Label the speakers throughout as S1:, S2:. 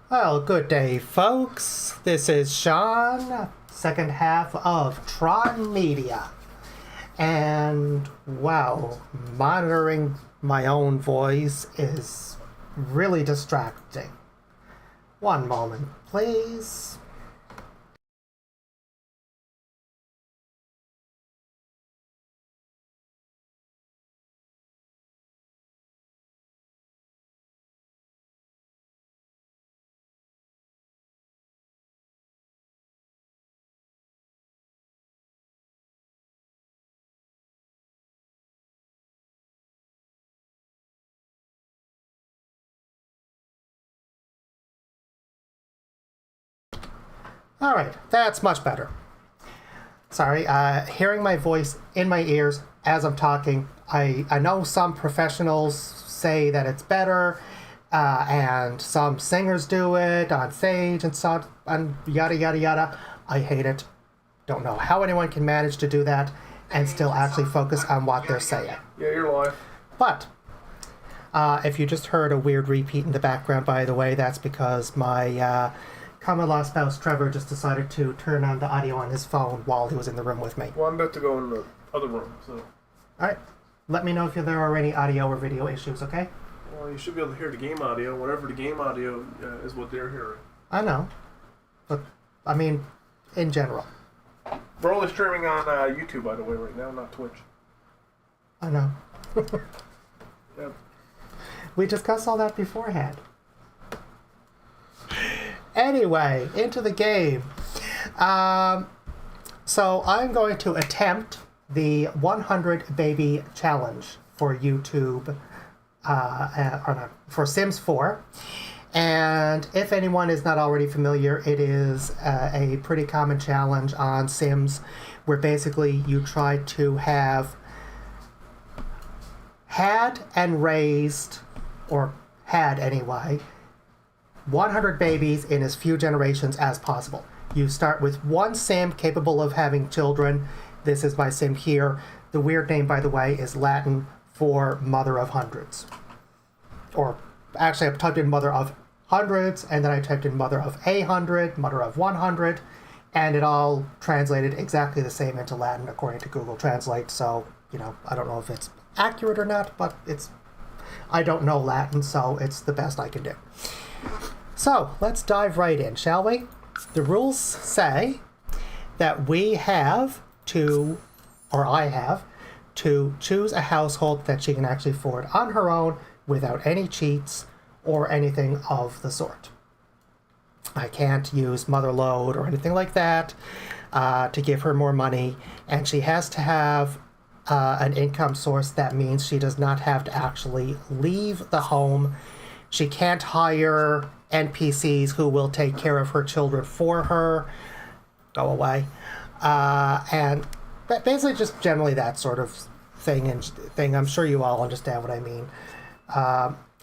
S1: Well, good day, folks. This is Shawn, second half of Tron Media. And wow, monitoring my own voice is really distracting. One moment, please. All right, that's much better. Sorry, hearing my voice in my ears as I'm talking. I know some professionals say that it's better, and some singers do it on stage and so and yada yada yada. I hate it. Don't know how anyone can manage to do that and still actually focus on what they're saying.
S2: Yeah, you're live.
S1: But if you just heard a weird repeat in the background, by the way, that's because my common law spouse Trevor just decided to turn on the audio on his phone while he was in the room with me.
S2: Well, I'm about to go in the other room, so...
S1: Alright. Let me know if there are any audio or video issues, okay?
S2: Well, you should be able to hear the game audio. Whatever the game audio is what they're hearing.
S1: I know. But, I mean, in general.
S2: We're only streaming on YouTube, by the way, right now, not Twitch.
S1: I know.
S2: Yep.
S1: We discussed all that beforehand. Anyway, into the game. So I'm going to attempt the 100 baby challenge for YouTube, for Sims 4. And if anyone is not already familiar, it is a pretty common challenge on Sims where basically you try to have had and raised, or had anyway, 100 babies in as few generations as possible. You start with one sim capable of having children. This is my sim here. The weird name, by the way, is Latin for mother of hundreds. Or actually, I've typed in mother of hundreds, and then I typed in mother of 100, mother of 100, and it all translated exactly the same into Latin according to Google Translate. So, I don't know if it's accurate or not, but I don't know Latin, so it's the best I can do. So, let's dive right in, shall we? The rules say that we have to, or I have, to choose a household that she can actually afford on her own without any cheats or anything of the sort. I can't use mother load or anything like that to give her more money, and she has to have an income source that means she does not have to actually leave the home. She can't hire NPCs who will take care of her children for her. Go away. And basically just generally that sort of thing. I'm sure you all understand what I mean.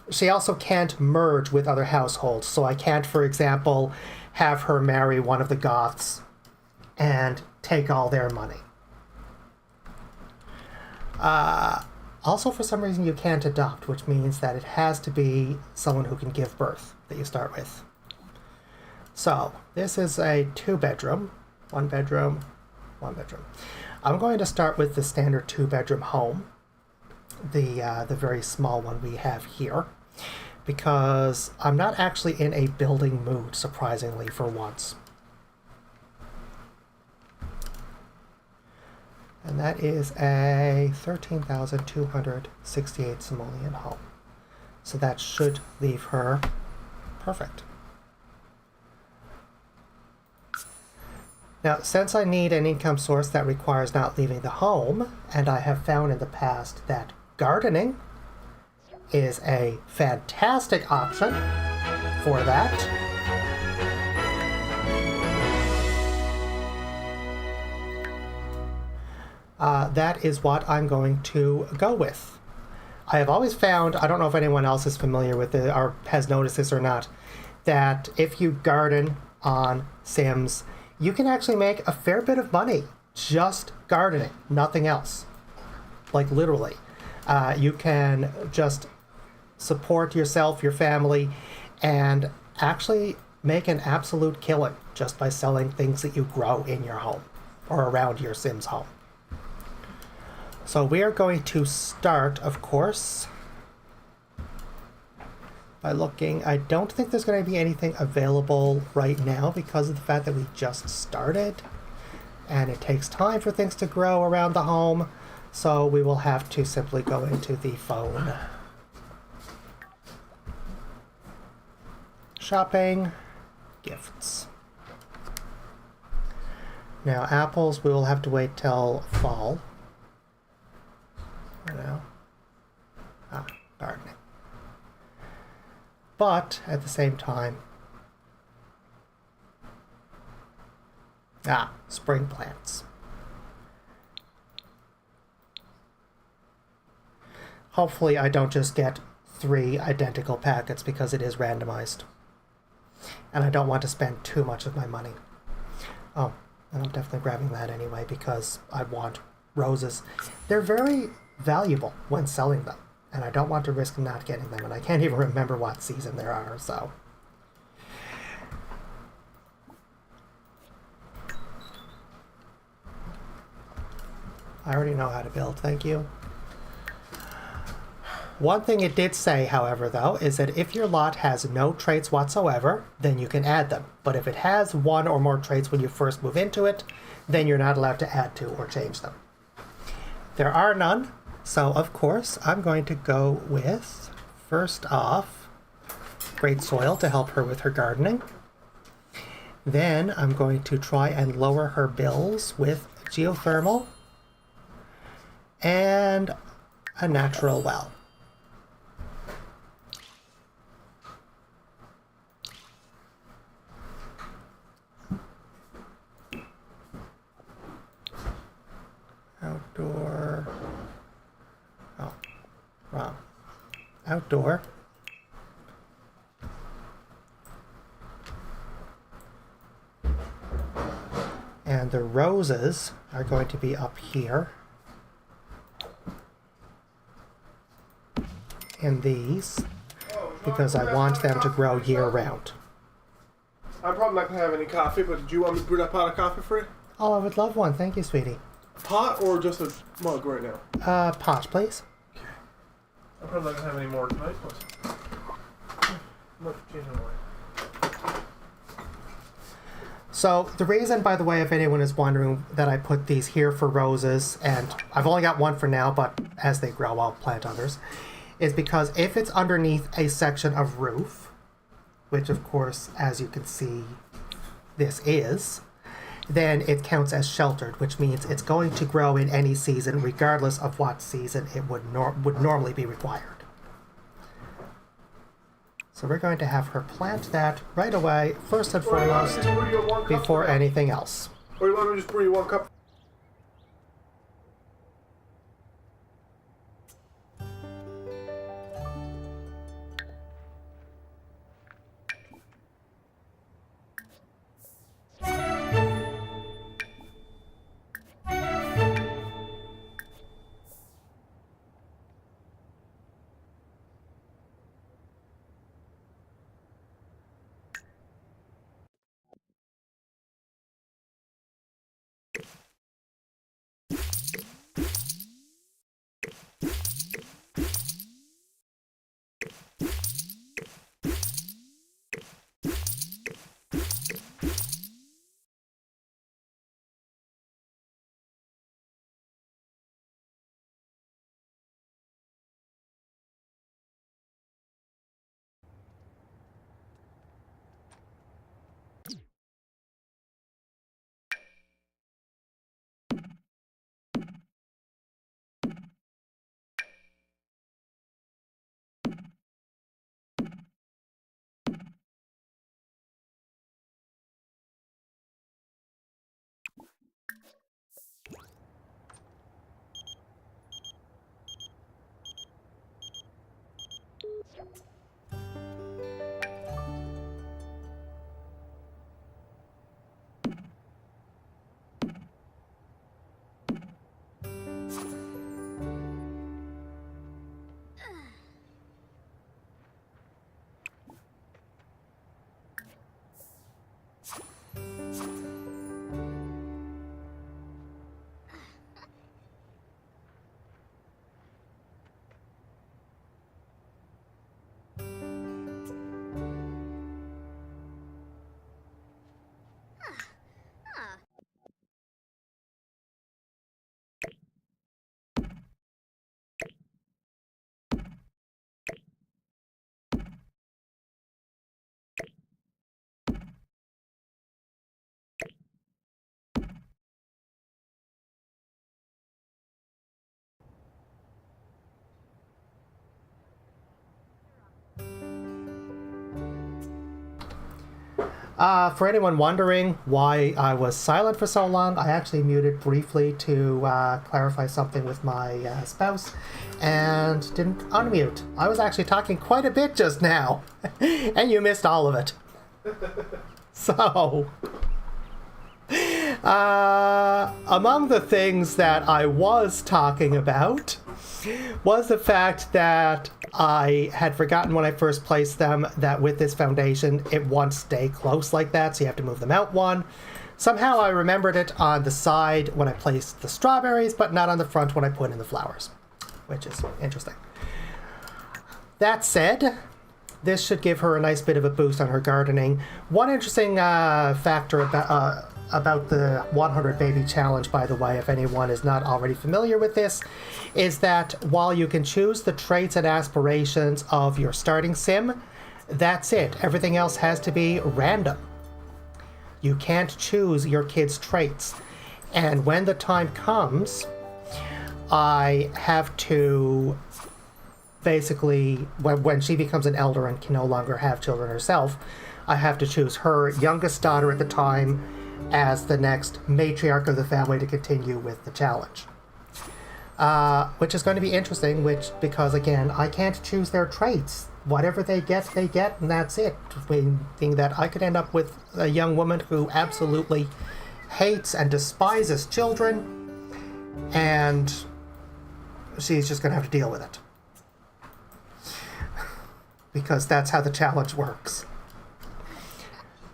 S1: She also can't merge with other households. So I can't, for example, have her marry one of the Goths and take all their money. Also, for some reason, you can't adopt, which means that it has to be someone who can give birth that you start with. So, this is a 2-bedroom, 1 bedroom, 1 bedroom. I'm going to start with the standard 2-bedroom home, the very small one we have here, because I'm not actually in a building mood, surprisingly, for once. And that is a 13,268 simoleon home. So that should leave her perfect. Now, since I need an income source that requires not leaving the home, and I have found in the past that gardening is a fantastic option for that. That is what I'm going to go with. I have always found, I don't know if anyone else is familiar with it or has noticed this or not, that if you garden on Sims, you can actually make a fair bit of money just gardening, nothing else. Like literally. You can just support yourself, your family, and actually make an absolute killing just by selling things that you grow in your home or around your Sims home. So we are going to start, of course, by looking. I don't think there's going to be anything available right now because of the fact that we just started and it takes time for things to grow around the home. So we will have to simply go into the phone. Shopping, gifts. Now apples, we will have to wait till fall. Gardening. But at the same time, spring plants. Hopefully I don't just get 3 identical packets because it is randomized. And I don't want to spend too much of my money. Oh, and I'm definitely grabbing that anyway because I want roses. They're very valuable when selling them. And I don't want to risk not getting them. And I can't even remember what season there are, so. I already know how to build, thank you. One thing it did say, however, though, is that if your lot has no traits whatsoever, then you can add them. But if it has 1 or more traits when you first move into it, then you're not allowed to add to or change them. There are none, so of course I'm going to go with, first off, Great Soil to help her with her gardening. Then I'm going to try and lower her bills with Geothermal and a natural well. Outdoor. Oh, wrong. Outdoor. And the roses are going to be up here. In these, because I want them to grow year round.
S2: I'm probably not going to have any coffee, but do you want me to brew that pot of coffee for you?
S1: Oh, I would love one. Thank you, sweetie.
S2: Pot or just a mug right now?
S1: Pot, please.
S2: Okay. I'm probably not going to have any more tonight, but let's change my mind.
S1: So the reason, by the way, if anyone is wondering, that I put these here for roses, and I've only got one for now, but as they grow, I'll plant others, is because if it's underneath a section of roof, which of course, as you can see, this is, then it counts as sheltered, which means it's going to grow in any season, regardless of what season it would normally be required. So we're going to have her plant that right away, first and foremost, before anything else.
S2: Or you want me to just brew you 1 cup?
S1: For anyone wondering why I was silent for so long, I actually muted briefly to clarify something with my spouse and didn't unmute. I was actually talking quite a bit just now, and you missed all of it. So, among the things that I was talking about was the fact that I had forgotten when I first placed them that with this foundation, it won't stay close like that, so you have to move them out one. Somehow I remembered it on the side when I placed the strawberries, but not on the front when I put in the flowers, which is interesting. That said, this should give her a nice bit of a boost on her gardening. One interesting factor about the 100 Baby Challenge, by the way, if anyone is not already familiar with this, is that while you can choose the traits and aspirations of your starting sim, that's it. Everything else has to be random. You can't choose your kid's traits. And when the time comes, I have to basically, when she becomes an elder and can no longer have children herself, I have to choose her youngest daughter at the time as the next matriarch of the family to continue with the challenge. Which is going to be interesting, because again, I can't choose their traits. Whatever they get, and that's it. Meaning that I could end up with a young woman who absolutely hates and despises children, and she's just going to have to deal with it. Because that's how the challenge works.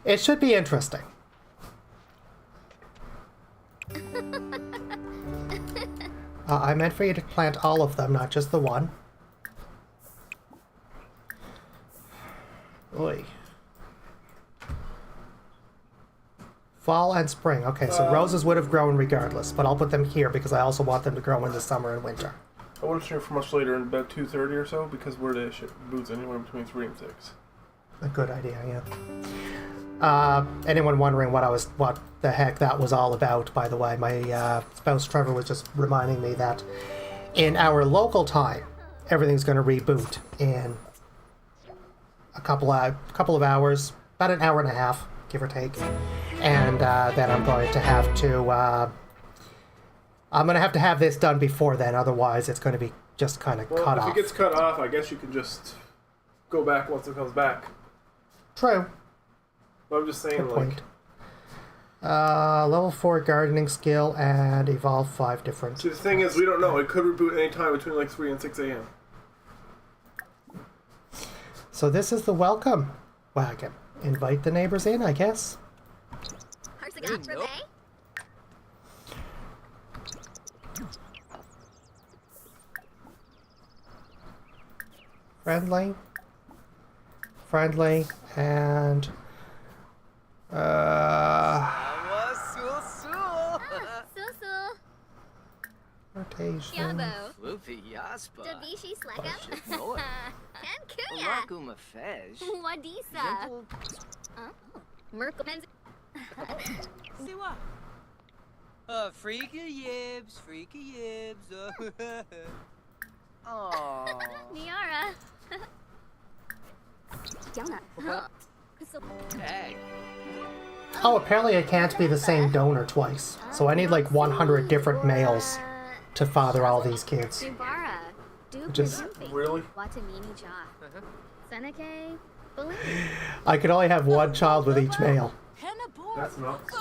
S1: It should be interesting. I meant for you to plant all of them, not just the one. Oy. Fall and spring. Okay, so roses would have grown regardless, but I'll put them here because I also want them to grow in the summer and winter.
S2: I wouldn't share for much later, in about 2:30 or so, because we're to ship boots anywhere between 3 and 6.
S1: A good idea, yeah. Anyone wondering what the heck that was all about, by the way, my spouse Trevor was just reminding me that in our local time, everything's going to reboot in a couple of hours, about an hour and a half, give or take. And then I'm going to have to have this done before then, otherwise it's going to be just kind of cut off.
S2: If it gets cut off, I guess you can just go back once it comes back.
S1: True.
S2: But I'm just saying,
S1: Good point. Level 4 gardening skill and evolve 5 different.
S2: See, the thing is, we don't know. It could reboot any time between like 3 and 6 a.m.
S1: So this is the welcome wagon. Invite the neighbors in, I guess. Friendly, and rotation.
S3: Freaky yibs. Aww.
S4: Niara.
S3: Hey.
S1: Oh, apparently it can't be the same donor twice. So I need like 100 different males to father all these kids. Just
S2: Really?
S1: I could only have one child with each male.
S2: That's nuts.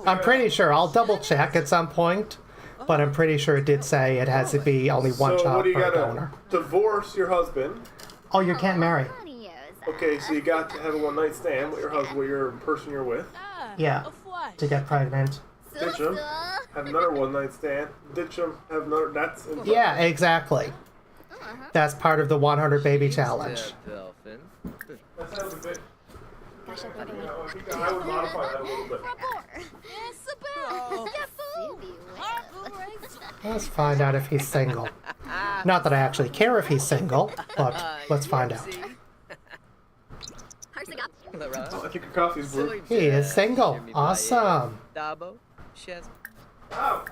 S1: I'm pretty sure. I'll double check at some point, but I'm pretty sure it did say it has to be only one
S2: So what
S1: child
S2: do you
S1: per
S2: gotta
S1: donor.
S2: divorce your husband?
S1: Oh, you can't marry.
S2: Okay, so you got to have a one-night stand with your husband, with your person you're with.
S1: Yeah, to get pregnant.
S2: Ditch him. Have another one-night stand. Ditch him. Have another. That's.
S1: Yeah, exactly. That's part of the 100 Baby Challenge.
S2: That sounds a bit. I would modify that a little bit.
S1: Let's find out if he's single. Not that I actually care if he's single, but let's find out.
S2: Oh, I think your coffee's brewed.
S1: He is single. Awesome.
S2: Oh.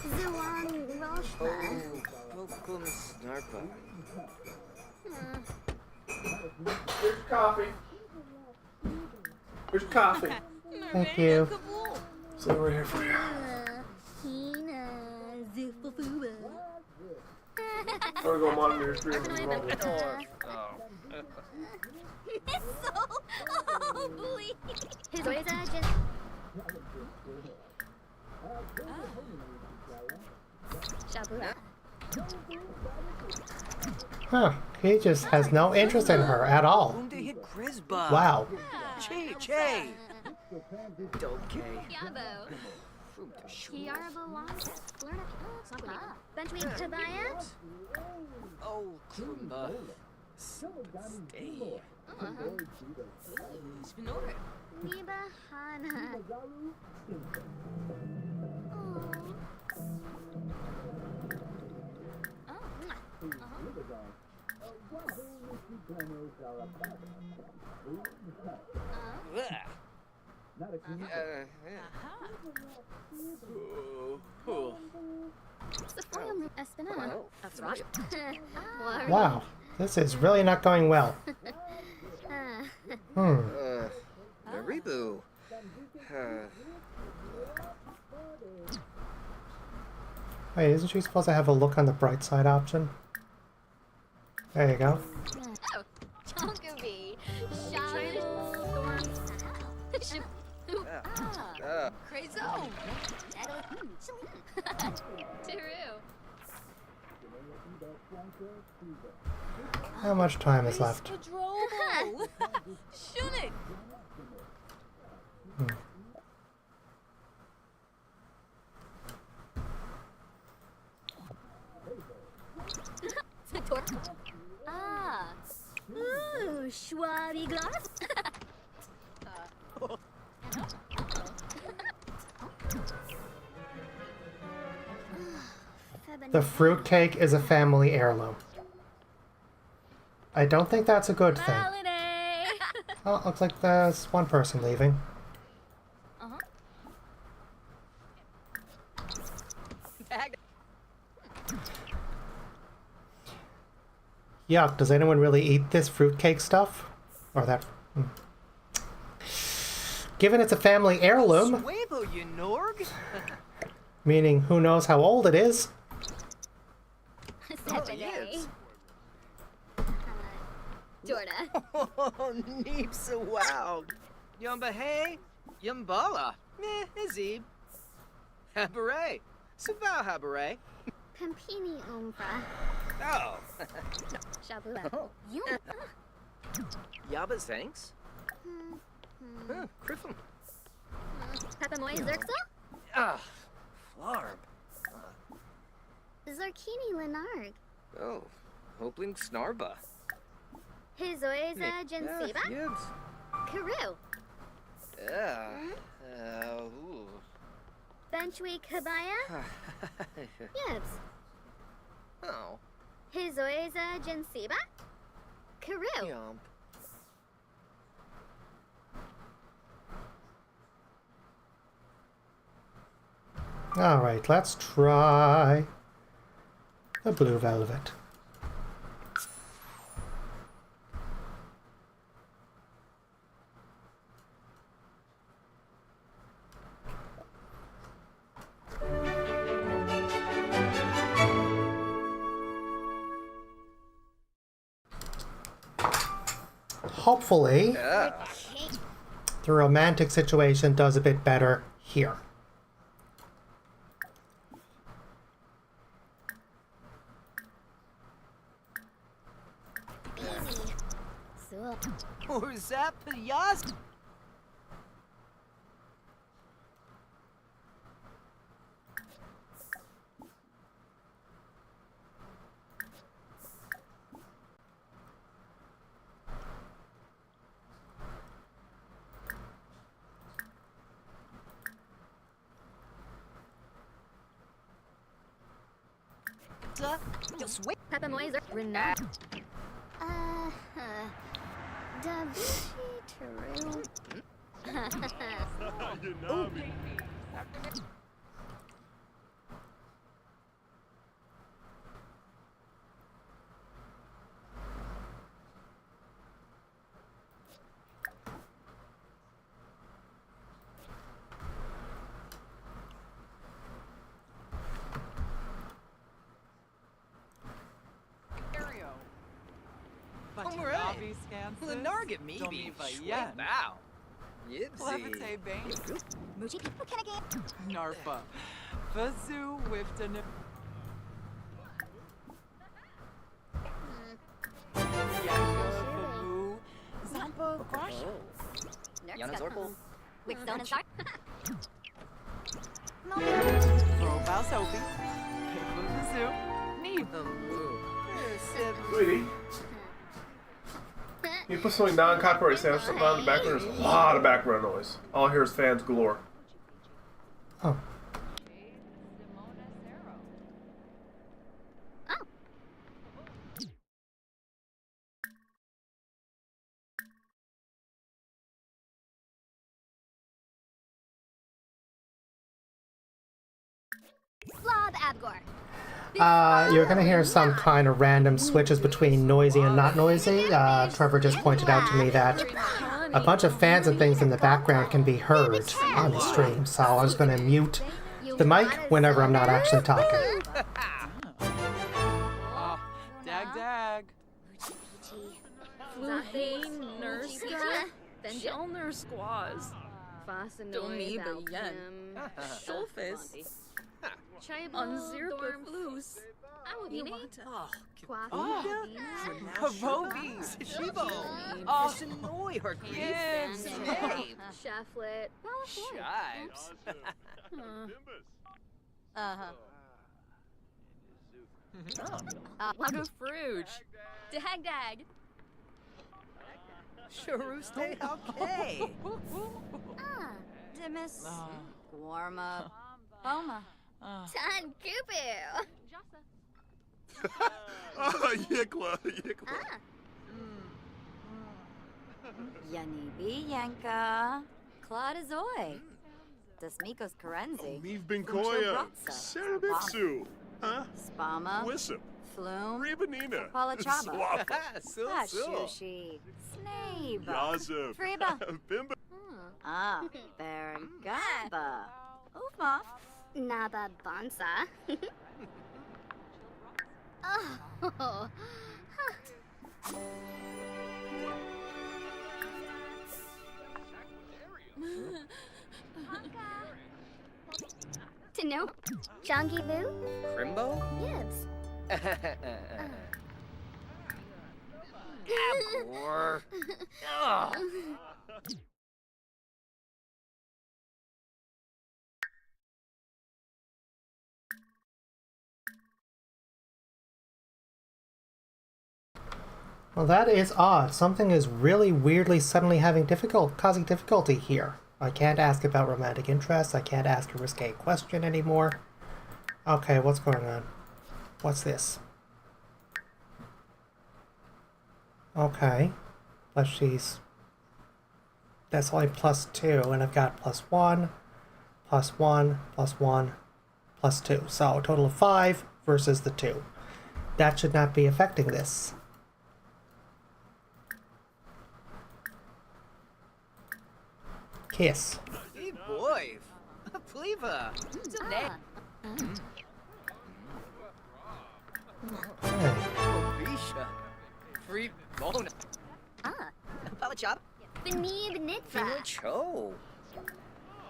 S4: Zuan Roshma.
S3: Welcome, Snarpa.
S2: Here's coffee. Here's coffee.
S1: Thank you.
S2: Sit over here for you.
S4: Hina Zufufuba.
S2: I'm gonna go monitor your stream as well.
S4: So ugly. His ways are just. Shabura.
S1: Huh. He just has no interest in her at all.
S3: Unde hit Grisba.
S1: Wow.
S3: Che. Okay.
S4: Yabo. Kiarabo Longa. Learn a Benchme Tabaya.
S3: Oh, Krumba. Stay. Spinore.
S4: Niba Hana.
S1: Wow. This is really not going well.
S3: Maribu.
S1: Wait, isn't she supposed to have a look on the bright side option? There you go.
S4: Chonkubi. Crazy.
S1: How much time is left?
S4: Shunit. Ah. Ooh, Schwabi glass.
S1: The fruitcake is a family heirloom. I don't think that's a good thing.
S4: Holiday.
S1: Oh, looks like there's one person leaving. Yuck, does anyone really eat this fruitcake stuff? Or that... Given it's a family heirloom,
S3: Swabo, you Norg.
S1: meaning who knows how old it is.
S3: Yes.
S4: Jorda.
S3: Oh, neeps a wow. Yumba hey, Yumbala. Meh, Azib. Habare. Savao Habare.
S4: Pampini Umbra.
S3: Oh.
S4: Shabula. You.
S3: Yabba thanks. Huh, Criffum.
S4: Papamoy Zerxa?
S3: Ah, Flarb.
S4: Zarkini Lenarg.
S3: Oh, Hopling Snarba.
S4: His Oiza Gensiba?
S3: Yibs.
S4: Karu.
S3: Ooh.
S4: Benchwe Kabaya? Yibs.
S3: Oh,
S4: His Oiza Gensiba? Karu.
S3: yump.
S1: Alright, let's try the blue velvet. Hopefully, the romantic situation does a bit better here.
S3: Or Zap Yaz. Just wait.
S4: Papamoy Renard. Davishi Teru.
S5: City Scansis.
S3: Lenarget maybe.
S5: Domi
S3: Shway
S5: Vayen.
S3: bow. Yipsy.
S5: Clevite Bane.
S4: Muji people can again.
S5: Narfa. Vazoo Wifton. Yaka Babu. Zampa Quash.
S3: Yana Zorpal.
S4: Wickstone and Sark.
S5: Robal Sophie. Pickle Vazoo. Neva.
S2: Sweetie, can you put something non-copyright sound something on in the background? There's a lot of background noise. All I hear is fans galore.
S1: Oh.
S4: Oh. Slob Abgor.
S1: You're gonna hear some kind of random switches between noisy and not noisy. Trevor just pointed out to me that a bunch of fans and things in the background can be heard on the stream, so I was gonna mute the mic whenever I'm not actually talking.
S5: Dag.
S4: Fluhane
S6: Nurska, Shelner Squaws, Domi Bayen, Shulfis, Unzirpa Flus,
S5: Pavobi.
S3: Shivo.
S5: Oh.
S3: Shinoi or
S5: Yes.
S4: Shaflet.
S3: Shives.
S6: Laga Fruge,
S4: Dag.
S3: Sharuste okay.
S4: Dimis.
S6: Warma, Boma,
S4: Tan Kupu.
S7: Yikla.
S6: Yanibi Yanka, Claudazoy, Desmikos Karenzi,
S7: Leave Binkoya. Sarabitsu. Huh?
S6: Spama,
S7: Wissip.
S6: Flume,
S7: Ribanina.
S6: Palachaba,
S3: Sul.
S6: Shushi, Snabe,
S7: Yazif.
S6: Friba,
S7: Bimba.
S6: Bergaba, Ufma,
S4: Naba Bonsa. Oh. To know, Jongi Vu,
S3: Crimbo?
S4: Yibs.
S3: Abor. Ugh.
S1: Well, that is odd. Something is really weirdly suddenly causing difficulty here. I can't ask about romantic interests. I can't ask a risque question anymore. Okay, what's going on? What's this? Okay. She's... That's only +2, and I've got +1, +1, +1, +2. So a total of 5 versus the 2. That should not be affecting this. Kiss.
S3: Hey boy. Pleva.
S1: Hey.
S3: Risha. Free Mona. Palachop.
S4: Benib Nitfa.
S3: Cho.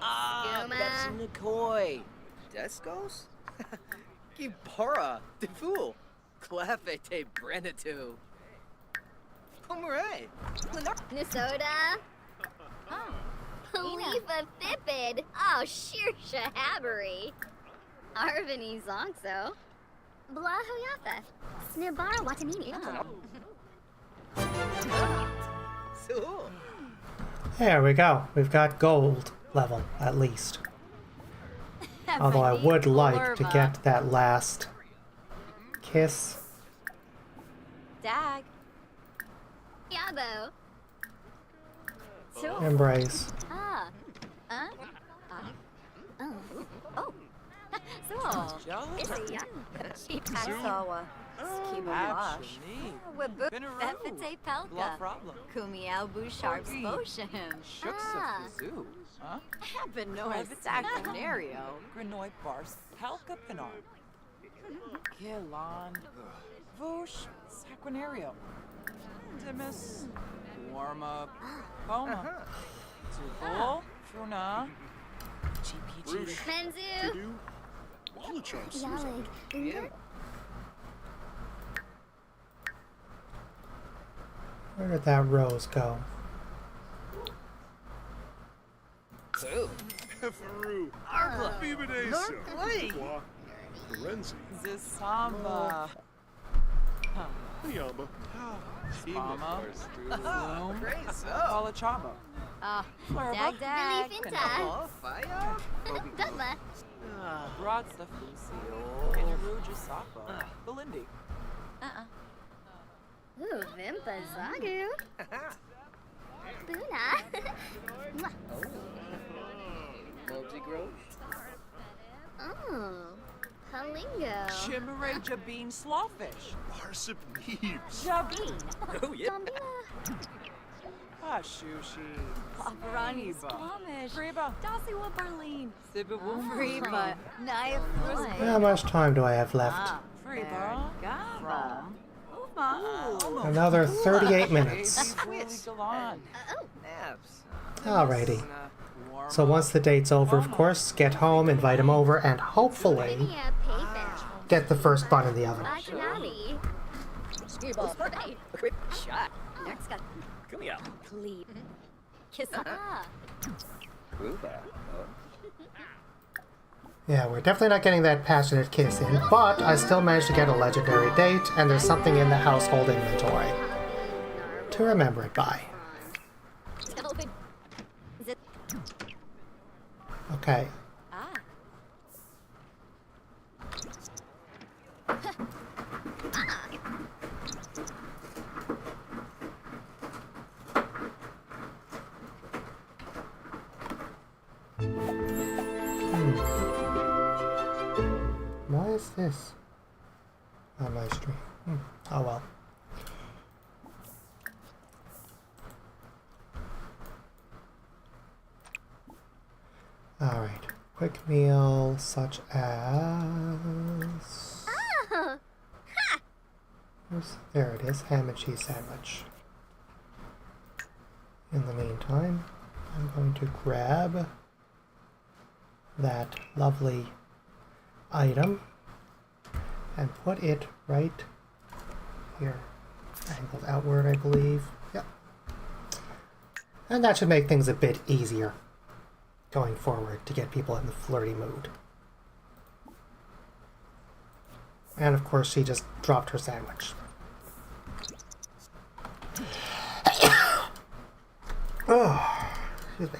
S3: Ah,
S4: Skuma.
S3: that's Nikoi. Descos? Gibara. Defool. Clefete Brenitu. Pomeray.
S4: Nasoda. Khalifa Thipid. Oh, sheer shahabbery. Arvini Zongso. Blah Hoyafa. Snibara Watanini.
S3: So.
S1: There we go. We've got gold level, at least. Although I would like to get that last kiss.
S6: Dag,
S4: Yabo.
S1: Embrace.
S6: Sawa, Skibawash, Wibu, Befite Pelka, Kumi Albu Sharp Spotion,
S5: Shooks of the zoo. Huh?
S6: Benoit Sacronario,
S5: Grinoy Bars. Palka Pinar. Kilon. Voosh. Saquinario. Dimas. Warm up. Coma. Tuful. Truna. GPG.
S4: Menzu.
S7: Tidu. Wallachar Susan.
S4: Yalig. Unger.
S1: Where did that rose go?
S3: Zoo.
S7: Heferu.
S3: Arla.
S7: Bibidesa.
S3: Norway.
S7: Qua. Lorenzi.
S5: Zisamba.
S7: Niamba.
S5: Mama. Bloom.
S3: Great so.
S5: Kalachaba.
S6: Ah,
S5: Flurba.
S6: dag dag.
S4: Relief Inta.
S3: Oh, fire.
S4: Dutma.
S5: Brodsta Fusi. Inaruja Sapa. Belindi.
S4: Ooh, Vimpa Zagu. Buna.
S3: Multi-grove.
S4: Oh. Halingo.
S5: Chimere Jabin Slawfish.
S7: Parsip Neebs.
S5: Jabin.
S3: Oh, yeah.
S4: Zombila.
S5: Pashushi.
S6: Paparani
S5: Reba.
S6: Squamish.
S5: Reba.
S6: Dasiwa Berlin.
S5: Sibibu.
S6: Reba. Naya
S1: How much time do I have left?
S6: Ah,
S5: Reba.
S6: Gaba.
S5: Uma.
S1: Another 38 minutes.
S5: Galan.
S3: Naps.
S1: Alrighty. So once the date's over, of course, get home, invite him over, and hopefully
S4: Linia Payfetch.
S1: get the first bun in the oven.
S4: Bakanabi.
S3: Right. Quick shot.
S4: Next got
S3: Come here.
S4: Cleep. Kissa.
S3: Ruba.
S1: Yeah, we're definitely not getting that passionate kiss in, but I still managed to get a legendary date, and there's something in the household inventory to remember it by.
S4: Zip.
S1: Okay.
S4: Ah.
S1: Why is this on my stream? Oh well. Alright. Quick meal such as...
S4: Oh.
S1: There it is. Ham and cheese sandwich. In the meantime, I'm going to grab that lovely item and put it right here. Angled outward, I believe. Yep. And that should make things a bit easier going forward to get people in the flirty mood. And of course, she just dropped her sandwich. Oh, excuse me.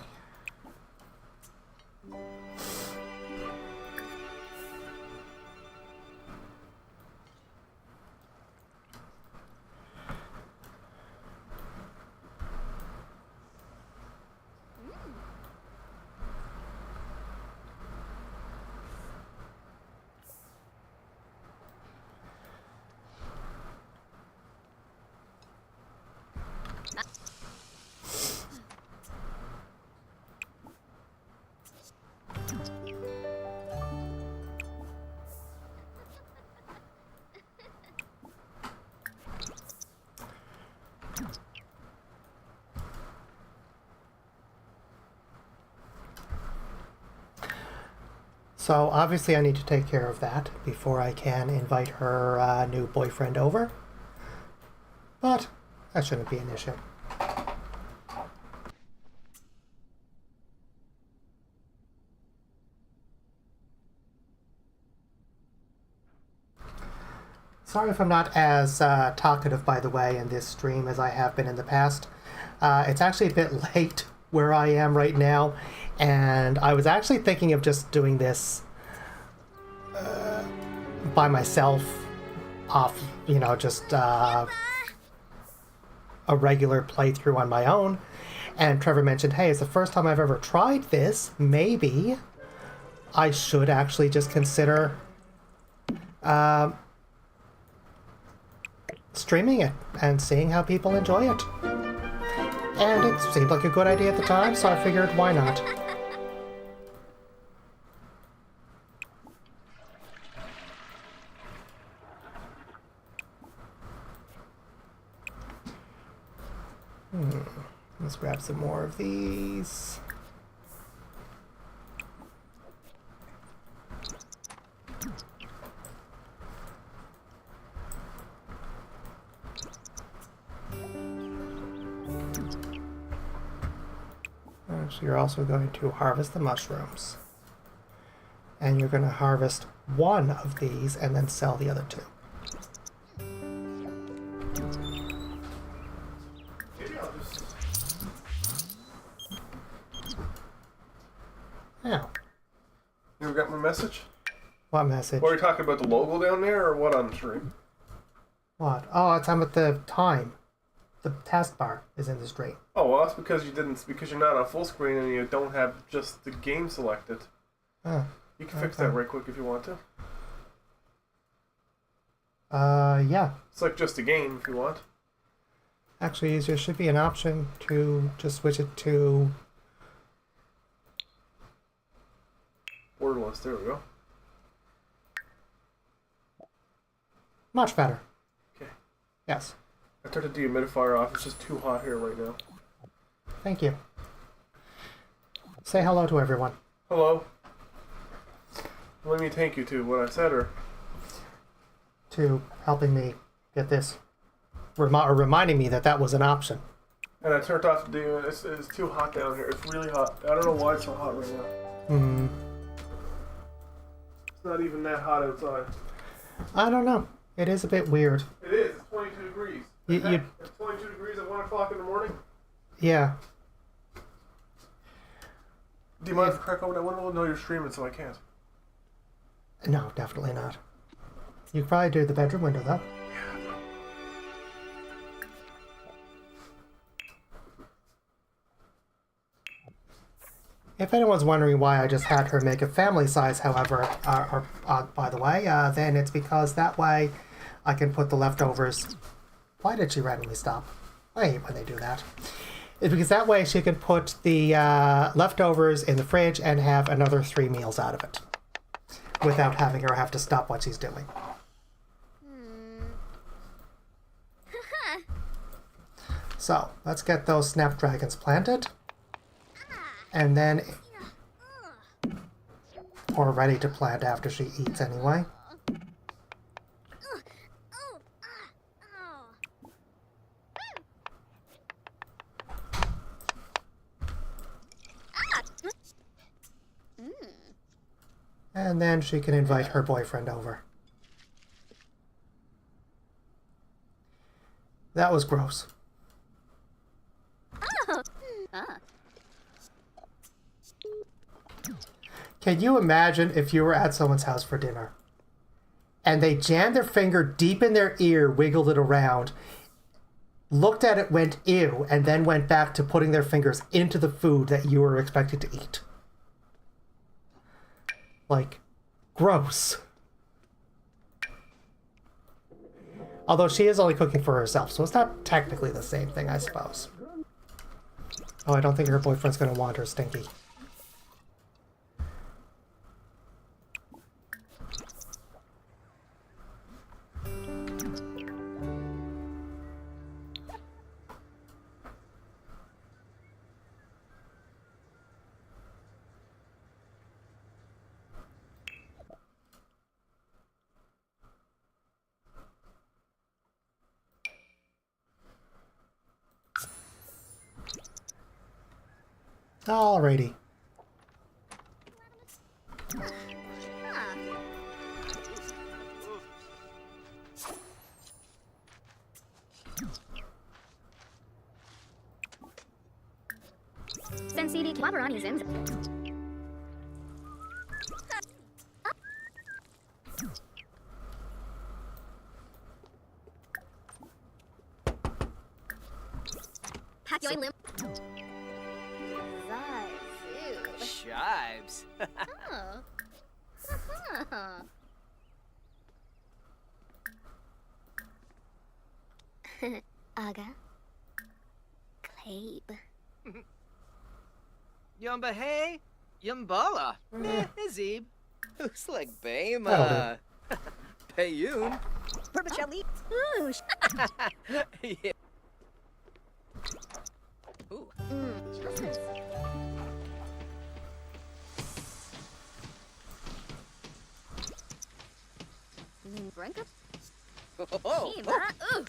S1: So obviously I need to take care of that before I can invite her new boyfriend over. But that shouldn't be an issue. Sorry if I'm not as talkative, by the way, in this stream as I have been in the past. It's actually a bit late where I am right now, and I was actually thinking of just doing this by myself, off, you know, just a regular playthrough on my own. And Trevor mentioned, hey, it's the first time I've ever tried this. Maybe I should actually just consider streaming it and seeing how people enjoy it. And it seemed like a good idea at the time, so I figured, why not? Let's grab some more of these. So you're also going to harvest the mushrooms. And you're going to harvest one of these and then sell the other two.
S2: Maybe I'll just.
S1: Now,
S2: You got my message?
S1: what message?
S2: What are you talking about? The logo down there, or what on the stream?
S1: What? Oh, it's on with the time. The taskbar is in the stream.
S2: Oh, well, that's because because you're not on full screen and you don't have just the game selected.
S1: Oh.
S2: You can fix
S1: Okay.
S2: that right quick if you want to.
S1: Yeah.
S2: It's like just a game if you want.
S1: Actually, there should be an option to just switch it to...
S2: Borderless, there we go.
S1: Much better.
S2: Okay.
S1: Yes.
S2: I turned the dehumidifier off. It's just too hot here right now.
S1: Thank you. Say hello to everyone.
S2: Hello. Let me thank you to what I said, or
S1: To helping me get this. Or reminding me that that was an option.
S2: and I turned off the dehumidifier. It's too hot down here. It's really hot. I don't know why it's so hot right now.
S1: Hmm.
S2: It's not even that hot outside.
S1: I don't know. It is a bit weird.
S2: It is. It's 22 degrees.
S1: You-
S2: Heck, it's 22 degrees at 1 o'clock in the morning.
S1: Yeah.
S2: Do you mind if I crack open that window? No, you're streaming, so I can't.
S1: No, definitely not. You could probably do the bedroom window, though. If anyone's wondering why I just had her make a family size, however, by the way, then it's because that way I can put the leftovers. Why did she randomly stop? I hate when they do that. It's because that way she can put the leftovers in the fridge and have another 3 meals out of it without having her have to stop what she's doing. So, let's get those snapdragons planted. And then... Or ready to plant after she eats anyway. And then she can invite her boyfriend over. That was gross. Can you imagine if you were at someone's house for dinner and they jammed their finger deep in their ear, wiggled it around, looked at it, went ew, and then went back to putting their fingers into the food that you were expected to eat? Like, gross. Although she is only cooking for herself, so it's not technically the same thing, I suppose. Oh, I don't think her boyfriend's gonna want her stinky. Alrighty.
S4: Sensidi Kwabarani Zims. Patyoin Lim. Zazu.
S3: Shives.
S4: Oh. Aga. Clabe.
S3: Yumba hey, Yumbala. Azib. Uslik Bame.
S1: That'll
S3: Payun.
S4: Perpachali. Oosh.
S3: Yeah. Ooh.
S4: Justice. Branka?
S3: Oh,
S4: Eva? Ooh.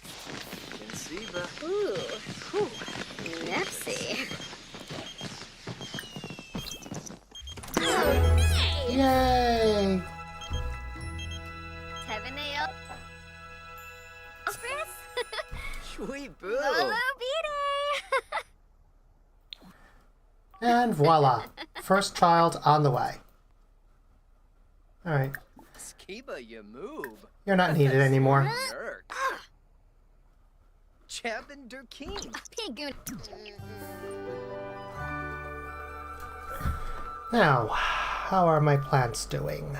S3: Insiba.
S4: Ooh. Whew. Nepsy. Oh, hey!
S1: Yay!
S4: Tevenail. Chris?
S3: Sweet boo.
S4: Lolo Beatty!
S1: And voila. First child on the way. Alright.
S3: Skiba, you move.
S1: You're not needed anymore.
S3: Nerd. Chabin Durkeen.
S4: Pigoon.
S1: Now, how are my plants doing?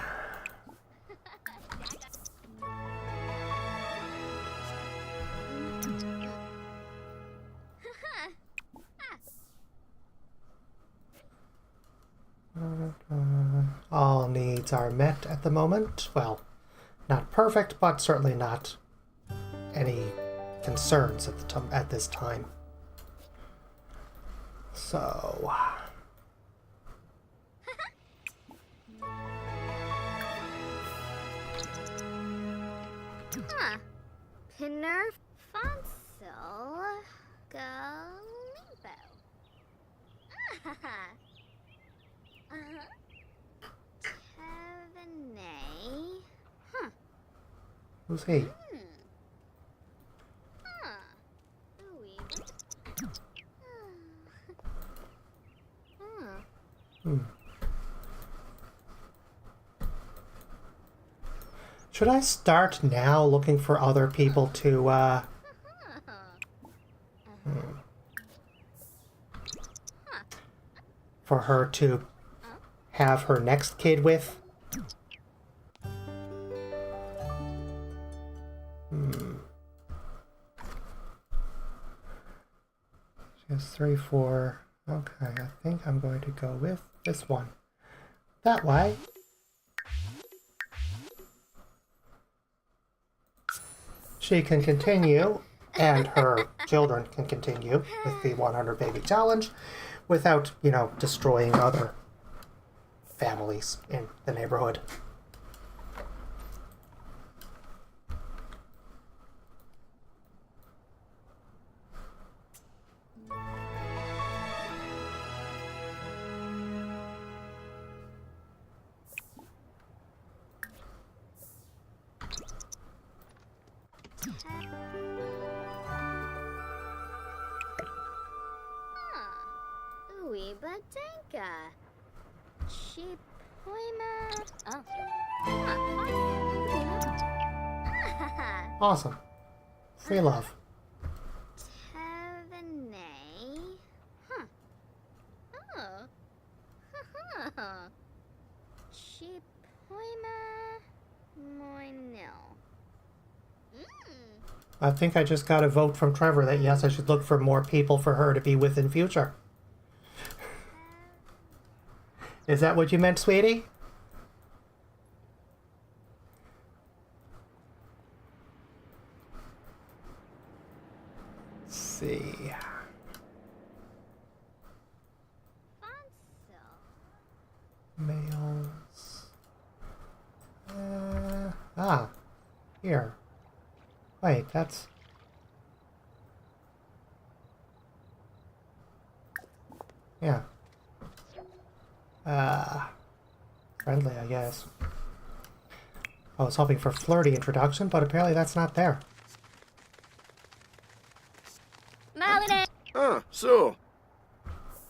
S1: All needs are met at the moment. Well, not perfect, but certainly not any concerns at this time. So,
S4: Huh. Pinner Fossil Galimbo. Tevenay. Huh.
S1: who's he?
S4: Huh. Ooh.
S1: Hmm. Should I start now looking for other people to, for her to have her next kid with? She has 3, 4. Okay, I think I'm going to go with this one. That way. She can continue, and her children can continue with the 100 baby challenge without, you know, destroying other families in the neighborhood.
S4: Ooey Badenka. Cheap Poima. Oh.
S1: Awesome. Free love.
S4: Tevenay. Huh. Oh. Cheap Poima. Moinil.
S1: I think I just got a vote from Trevor that yes, I should look for more people for her to be with in future. Is that what you meant, sweetie? Let's see. Males. Here. Wait, that's... Yeah. Friendly, I guess. I was hoping for flirty introduction, but apparently that's not there.
S4: Malade.
S7: So.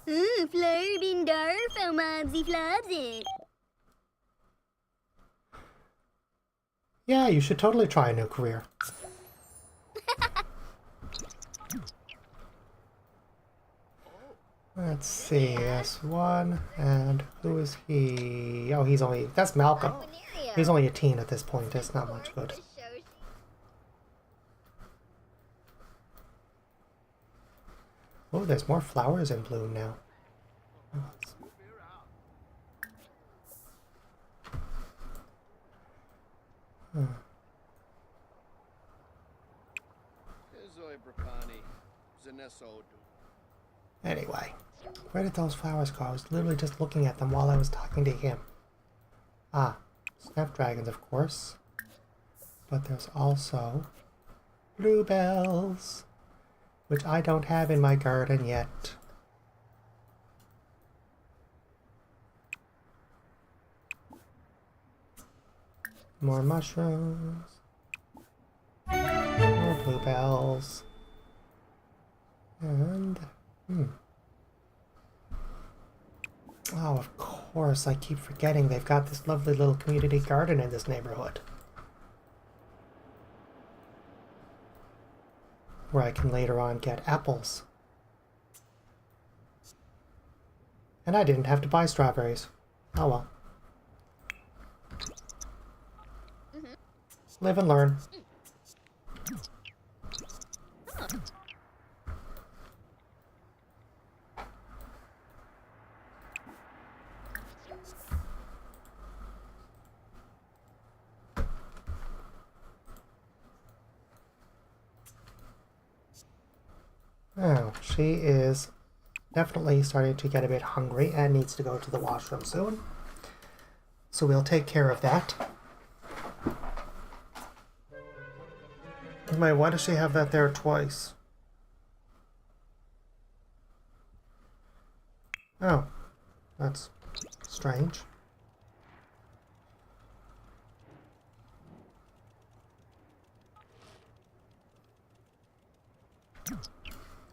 S4: Flurbinder, Fomabsy Flabsy.
S1: Yeah, you should totally try a new career. Let's see, S1, and who is he? Oh, he's only, that's Malcolm. He's only a teen at this point, that's not much good. Oh, there's more flowers in bloom now. Anyway, where did those flowers go? I was literally just looking at them while I was talking to him. Ah, snapdragons, of course. But there's also bluebells, which I don't have in my garden yet. More mushrooms. More bluebells. And... Oh, of course, I keep forgetting they've got this lovely little community garden in this neighborhood. Where I can later on get apples. And I didn't have to buy strawberries. Oh well. Live and learn. Oh, she is definitely starting to get a bit hungry and needs to go to the washroom soon. So we'll take care of that. Wait, why does she have that there twice? Oh, that's strange.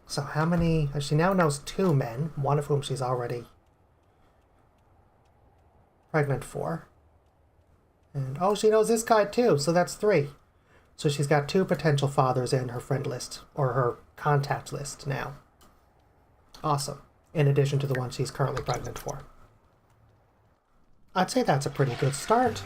S1: So how many... She now knows 2 men, one of whom she's already pregnant for. And, oh, she knows this guy too, so that's 3. So she's got 2 potential fathers in her friend list, or her contact list now. Awesome. In addition to the one she's currently pregnant for. I'd say that's a pretty good start.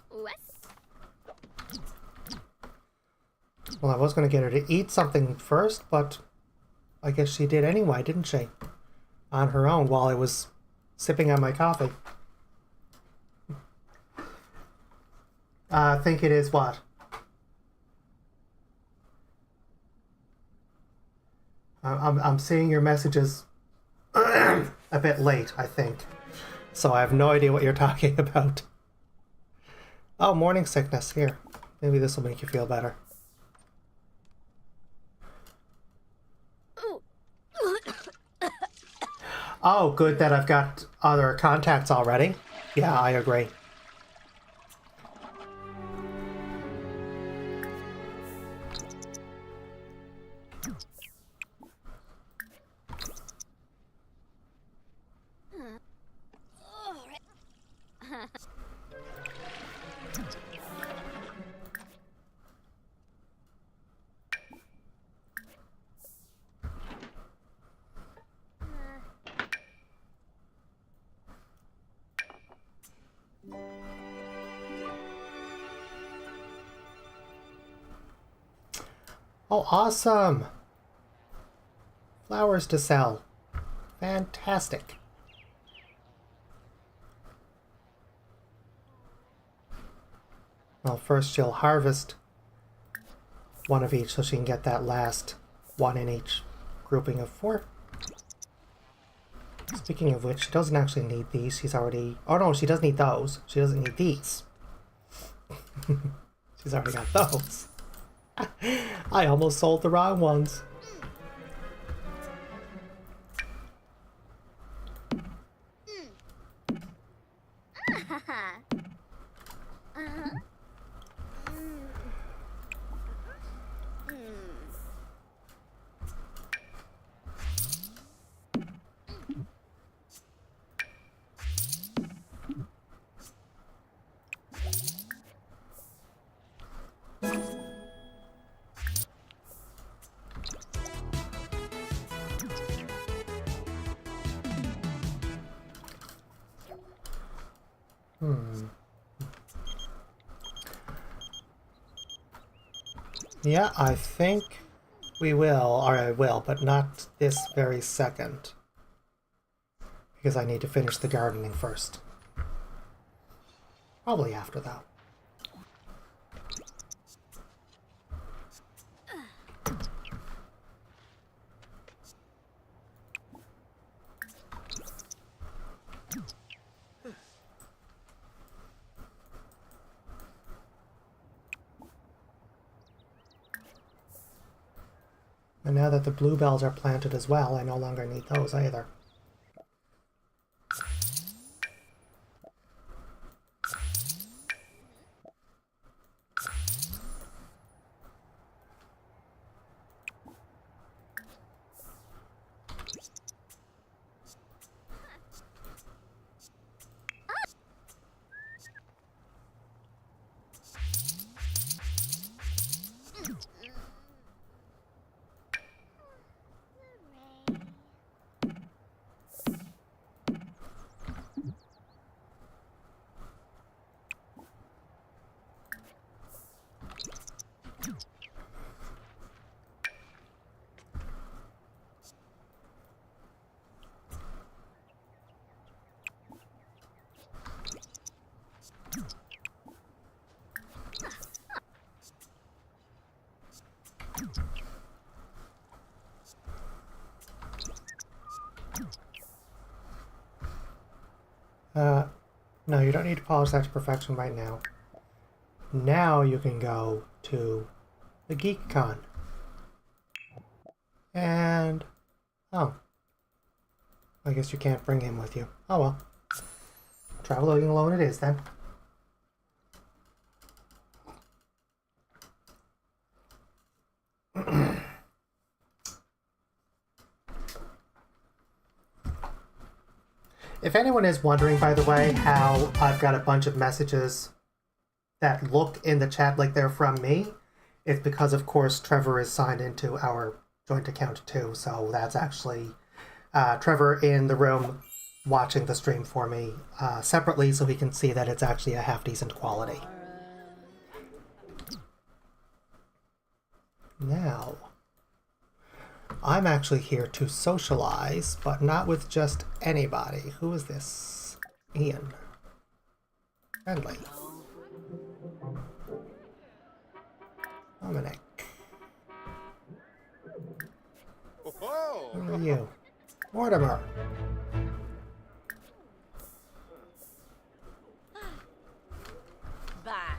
S4: What?
S1: Well, I was going to get her to eat something first, but I guess she did anyway, didn't she? On her own while I was sipping on my coffee. I think it is what? I'm seeing your messages a bit late, I think. So I have no idea what you're talking about. Oh, morning sickness. Here. Maybe this will make you feel better. Oh, good that I've got other contacts already. Yeah, I agree. Oh, awesome! Flowers to sell. Fantastic. Well, first she'll harvest one of each so she can get that last one in each grouping of 4. Speaking of which, she doesn't actually need these. She's already... Oh no, she does need those. She doesn't need these. She's already got those. I almost sold the wrong ones. Yeah, I think we will, or I will, but not this very second. Because I need to finish the gardening first. Probably after, though. And now that the bluebells are planted as well, I no longer need those either. No, you don't need to polish that to perfection right now. Now you can go to the GeekCon. And... oh. I guess you can't bring him with you. Oh well. Traveling alone it is, then. If anyone is wondering, by the way, how I've got a bunch of messages that look in the chat like they're from me, it's because, of course, Trevor is signed into our joint account too, so that's actually Trevor in the room watching the stream for me separately so he can see that it's actually a half-decent quality. Now, I'm actually here to socialize, but not with just anybody. Who is this? Ian. Friendly. Dominic.
S7: Oh,
S1: Who are you? Mortimer.
S6: Bah.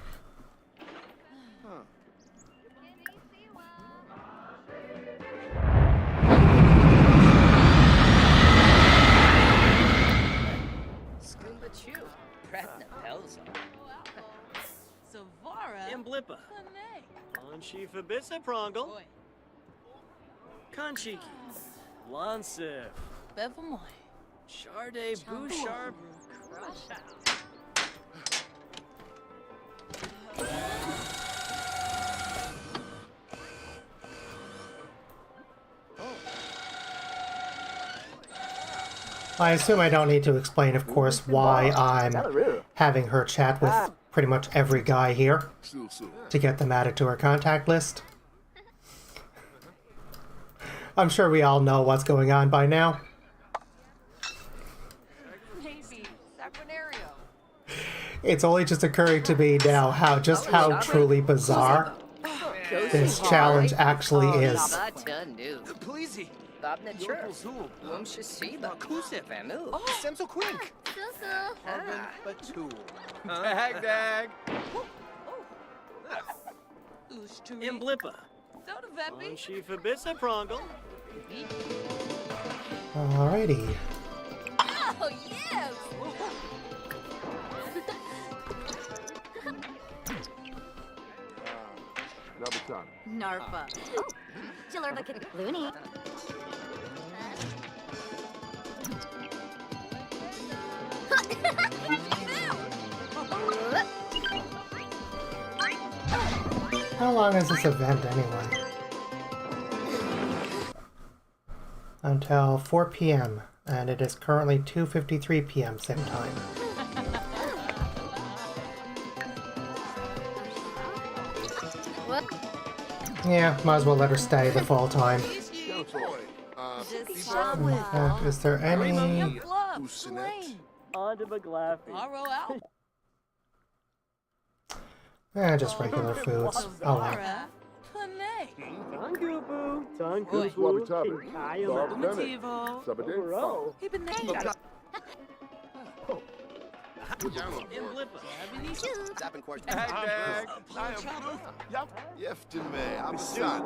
S3: Scuba Chew. Pratna Pelza.
S5: Savara.
S8: Imblipa.
S5: Kane.
S8: Anshifa Bisa Prongle.
S5: Boy.
S8: Kanchiki. Lansif.
S5: Bevamoy.
S8: Charde Bouchard.
S5: Crusha.
S1: I assume I don't need to explain, of course, why I'm having her chat with pretty much every guy here to get them added to her contact list. I'm sure we all know what's going on by now.
S6: Maybe. Saquinario.
S1: It's only just occurring to me now how truly bizarre this challenge actually is.
S3: Batanu.
S7: pleasey.
S3: Babna Chur.
S7: Zul.
S3: Lumshasiba.
S7: Kusif.
S3: Famu.
S7: Semso Quink.
S4: Susu.
S3: Ah.
S7: Batu. Dag, dag.
S5: Ushturi.
S8: Imblipa.
S5: Soda Veppy.
S8: Anshifa Bisa Prongle.
S1: Alrighty.
S6: Oh, yes! Narfa.
S4: Jalurba Looney.
S1: How long is this event anyway? Until 4 p.m. and it is currently 2:53 p.m. same time.
S4: What?
S1: Yeah, might as well let her stay the full time.
S6: Just stop with
S1: Is there any...
S5: Fluff.
S7: Usinet.
S5: Slain.
S8: Onto Baglaffy.
S5: Aro out.
S1: Just regular foods. Oh well.
S5: Laura. Panay.
S8: Tangubu. Tangubu.
S6: Swabitabi.
S8: Kinkaya.
S5: Motivo.
S6: Sabade.
S5: Hibinay.
S8: Imblippa.
S7: Zapping question. Dag, dag. I am Yup. Yeftin me. I'm son.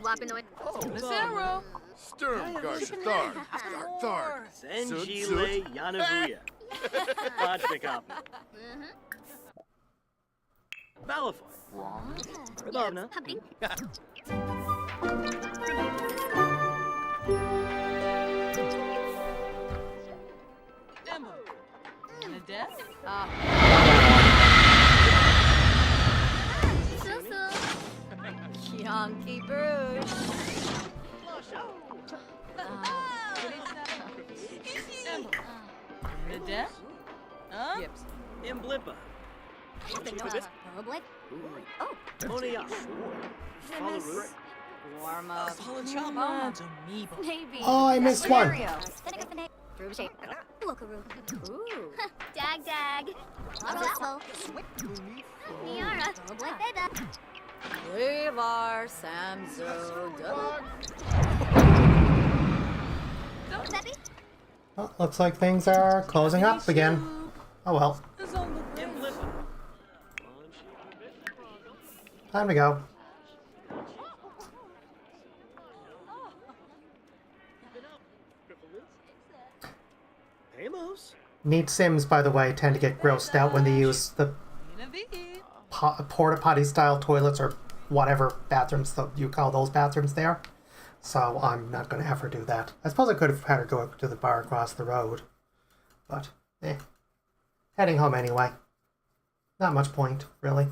S4: Wapinoid.
S5: Macero.
S7: Sturm, Garsh, Tharg. Tharg.
S8: Senjile Yanavuya. Bajnikop. Balafai. Rabovna.
S4: Humping.
S5: Emma. Nadette.
S4: Susu. Yonky Bruce.
S5: Emma. Nadette. Huh?
S8: Yips. Imblippa.
S4: Probably. Oh,
S8: Monia. Falaru.
S4: warm up.
S5: Apolachama. Domibo.
S4: Maybe.
S1: Oh, I missed one.
S4: Groove shape. Wookaroo. Ooh. Dag dag. Susu. Miara. Beda. Levar Samzo. Debbie?
S1: Well, looks like things are closing up again. Oh well.
S8: Imblippa.
S1: Time to go.
S8: Amos.
S1: Neat Sims, by the way, tend to get grossed out when they use the porta potty style toilets or whatever bathrooms you call those bathrooms there. So I'm not going to have her do that. I suppose I could have had her go to the bar across the road. But, heading home anyway. Not much point, really.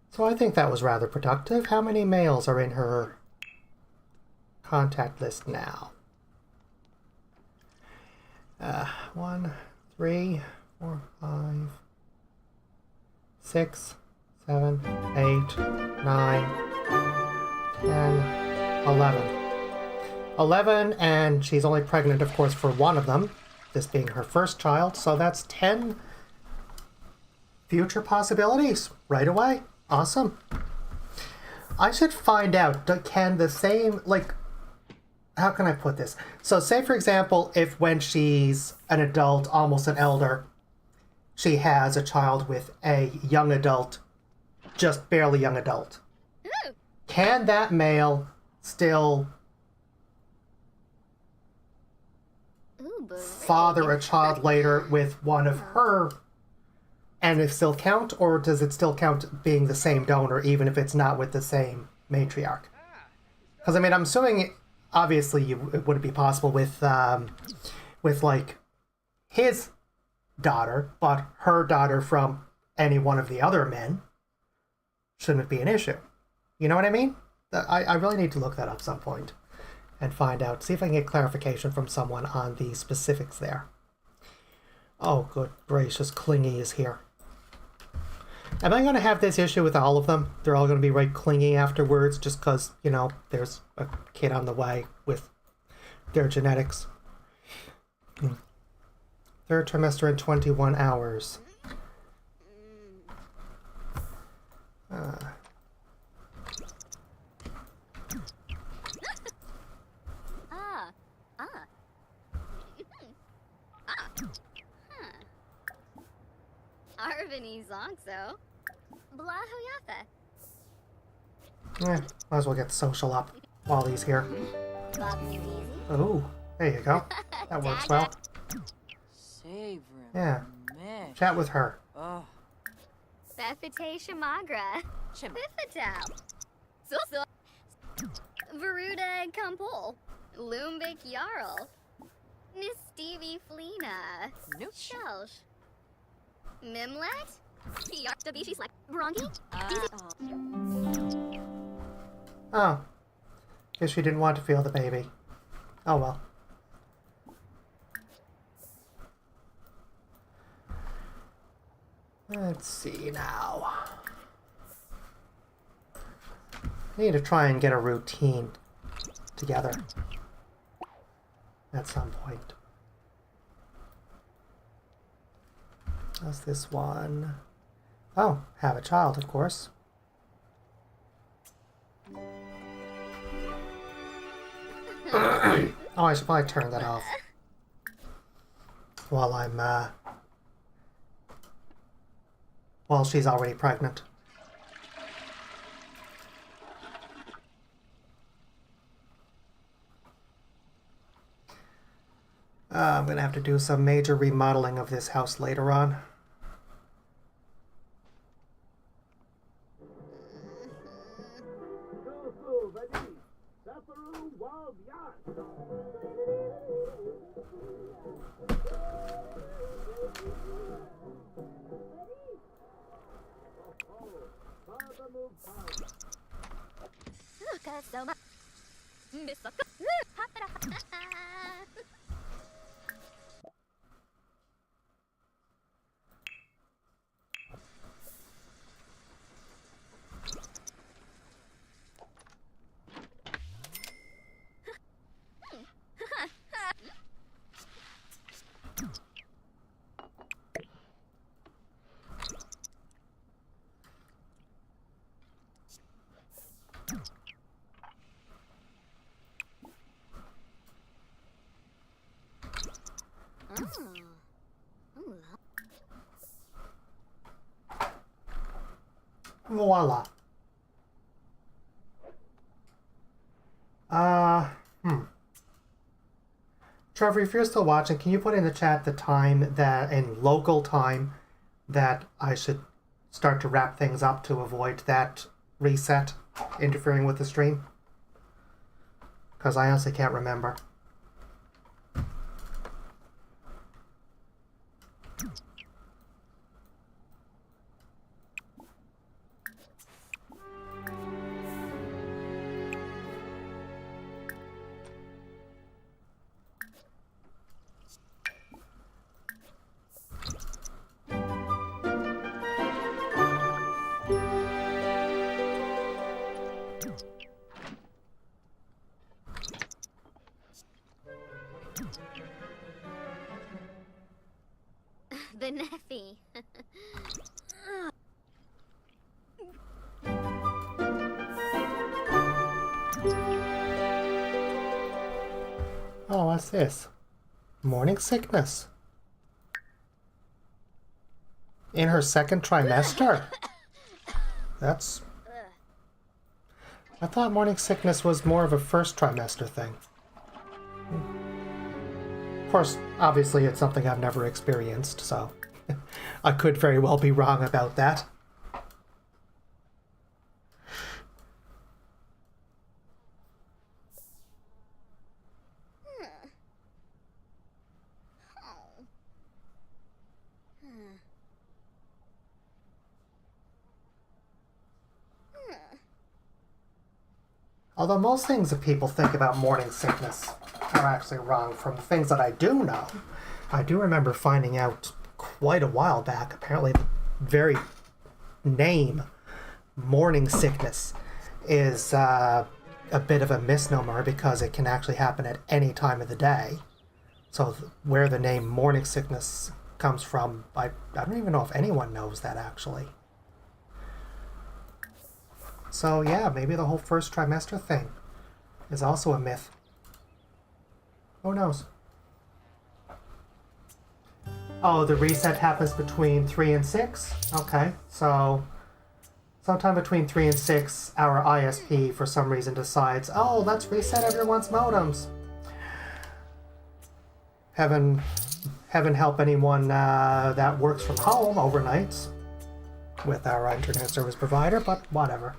S1: So I think that was rather productive. How many males are in her contact list now? 1, 3, 4, 5, 6, 7, 8, 9, 10, 11. 11, and she's only pregnant, of course, for one of them, this being her first child, so that's 10 future possibilities right away. Awesome. I should find out, can the same, like, how can I put this? So say, for example, if when she's an adult, almost an elder, she has a child with a young adult, just barely young adult.
S4: Ooh.
S1: Can that male still
S4: Ooh,
S1: father a child later with one of her, and it still count, or does it still count being the same donor even if it's not with the same matriarch? Because I mean, I'm assuming obviously it wouldn't be possible with like his daughter, but her daughter from any one of the other men shouldn't be an issue. You know what I mean? I really need to look that up some point and find out, see if I can get clarification from someone on the specifics there. Oh, good gracious, Clingy is here. Am I going to have this issue with all of them? They're all going to be right clingy afterwards just because, you know, there's a kid on the way with their genetics. Third trimester in 21 hours.
S4: Arvini Zonkso. Blahoyatha.
S1: Might as well get social up while he's here. Oh, there you go. That works well.
S5: Savorin.
S1: Yeah.
S5: Mesh.
S1: Chat with her.
S5: Oh.
S4: Befite Shamagra. Bifital. Susu. Veruda Kampol. Lumbik Jarl. Nistivi Flina.
S5: Nope.
S4: Shelsh. Mimlet? Yartabishi Slack. Bronchi?
S1: Oh. Guess she didn't want to feel the baby. Oh well. Let's see now. I need to try and get a routine together at some point. How's this one? Oh, have a child, of course. Oh, I should probably turn that off while while she's already pregnant. I'm gonna have to do some major remodeling of this house later on. Voila. Trevor, if you're still watching, can you put in the chat the time that, in local time, that I should start to wrap things up to avoid that reset interfering with the stream? Because I honestly can't remember.
S4: The Neffy.
S1: Oh, what's this? Morning sickness. In her second trimester? That's... I thought morning sickness was more of a first trimester thing. Of course, obviously it's something I've never experienced, so I could very well be wrong about that. Although most things that people think about morning sickness are actually wrong from the things that I do know. I do remember finding out quite a while back, apparently the very name morning sickness is a bit of a misnomer because it can actually happen at any time of the day. So where the name morning sickness comes from, I don't even know if anyone knows that actually. So yeah, maybe the whole first trimester thing is also a myth. Who knows? Oh, the reset happens between 3 and 6? Okay, so sometime between 3 and 6, our ISP for some reason decides, oh, let's reset everyone's modems. Heaven help anyone that works from home overnights with our internet service provider, but whatever.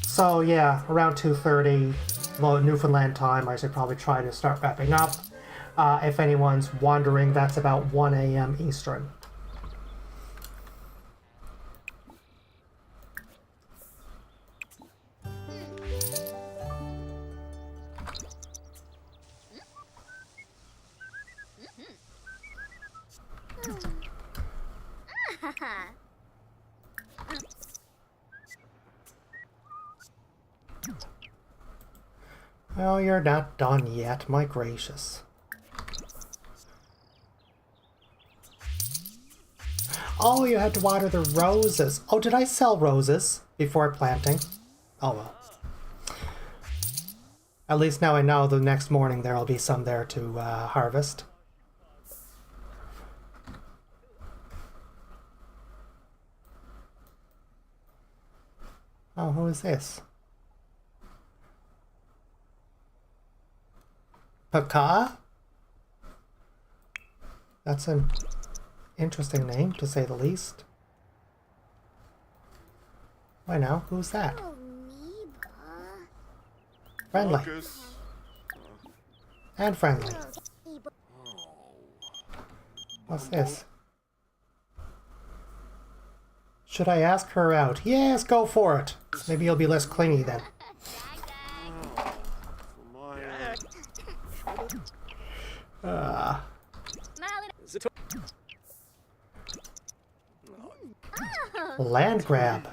S1: So yeah, around 2:30 Newfoundland time, I should probably try to start wrapping up. If anyone's wondering, that's about 1 a.m. Eastern. Oh, you're not done yet, my gracious. Oh, you had to water the roses. Oh, did I sell roses before planting? Oh well. At least now I know the next morning there'll be some there to harvest. Oh, who is this? Paka? That's an interesting name, to say the least. Why now? Who's that? Friendly. And friendly. What's this? Should I ask her out? Yes, go for it. Maybe you'll be less clingy then. Land grab.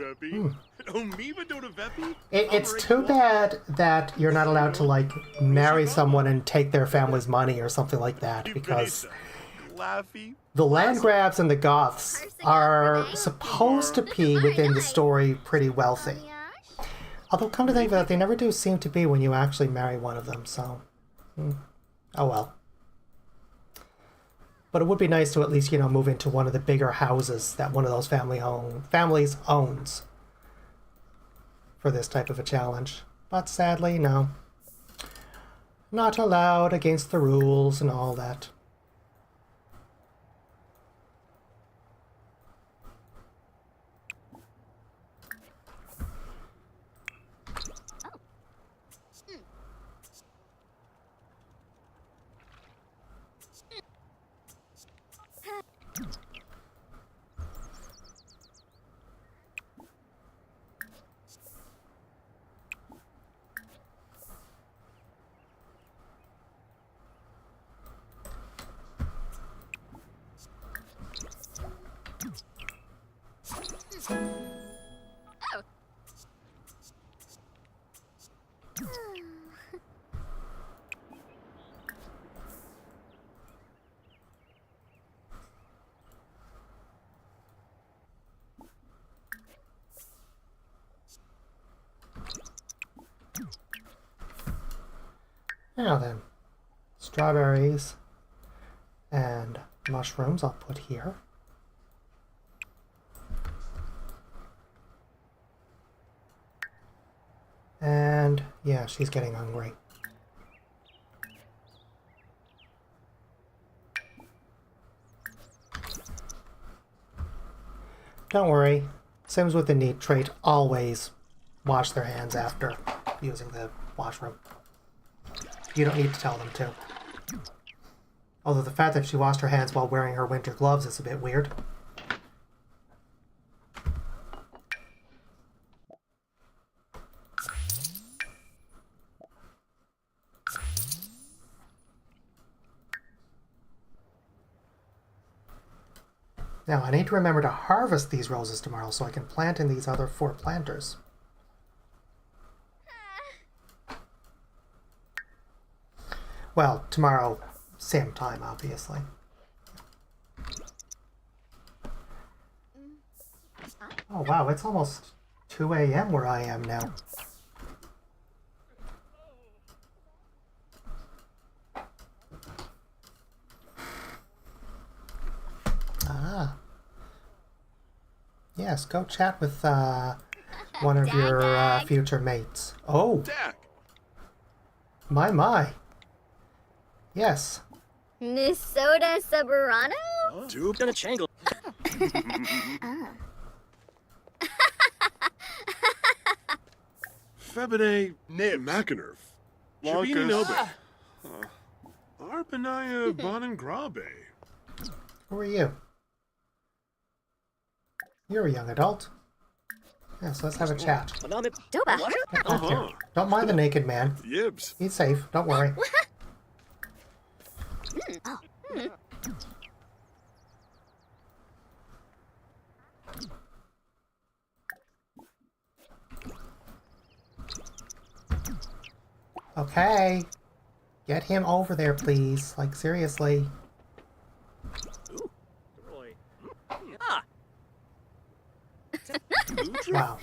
S1: It's too bad that you're not allowed to, like, marry someone and take their family's money or something like that, because the land grabs and the goths are supposed to be, within the story, pretty wealthy. Although, come to think of it, they never do seem to be when you actually marry one of them, so... Oh well. But it would be nice to at least, you know, move into one of the bigger houses that one of those families owns for this type of a challenge. But sadly, no. Not allowed, against the rules and all that. Now then, strawberries and mushrooms I'll put here. And yeah, she's getting hungry. Don't worry, Sims with the neat trait always wash their hands after using the washroom. You don't need to tell them to. Although the fact that she washed her hands while wearing her winter gloves is a bit weird. Now, I need to remember to harvest these roses tomorrow so I can plant in these other 4 planters. Well, tomorrow, same time, obviously. Oh, wow, it's almost 2 a.m. where I am now. Ah. Yes, go chat with one of your future mates. Oh. My. Yes.
S4: Nisota Saburano?
S8: Dude, gonna changle.
S9: Febide Macanerf. Shabini Nobe. Arpanaya Bonangrabe.
S1: Who are you? You're a young adult. Yes, let's have a chat.
S4: Doba.
S1: Don't mind the naked man.
S9: Yibs.
S1: He's safe, don't worry. Okay. Get him over there, please. Like, seriously.
S8: Roy. Ah.
S1: Wow.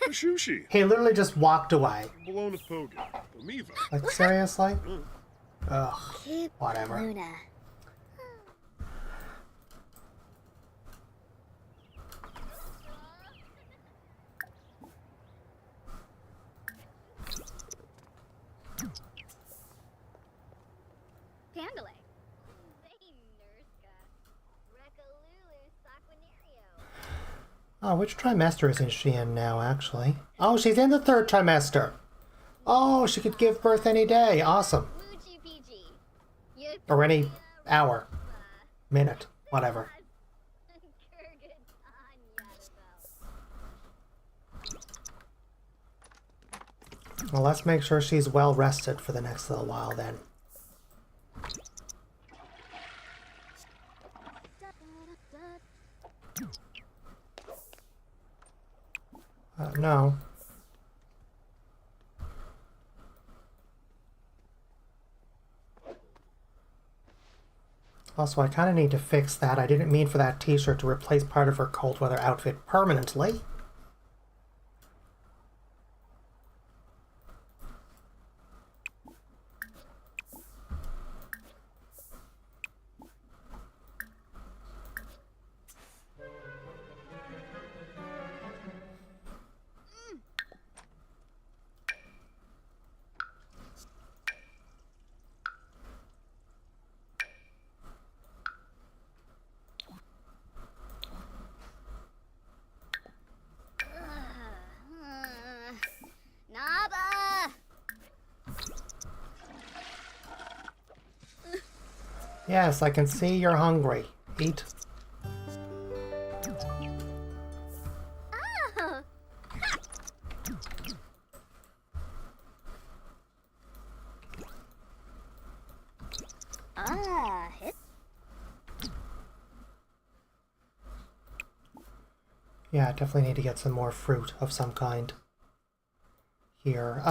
S9: Pashushi.
S1: He literally just walked away.
S9: Bologna Fogan. Bomiva.
S1: Like, seriously? Ugh. Whatever.
S4: Luna. Pandale.
S1: Oh, which trimester isn't she in now, actually? Oh, she's in the 3rd trimester. Oh, she could give birth any day. Awesome. Or any hour, minute, whatever. Well, let's make sure she's well rested for the next little while then. No. Also, I kind of need to fix that. I didn't mean for that t-shirt to replace part of her cold weather outfit permanently.
S4: Naba!
S1: Yes, I can see you're hungry. Eat.
S4: Oh! Hit.
S1: Yeah, definitely need to get some more fruit of some kind. Here.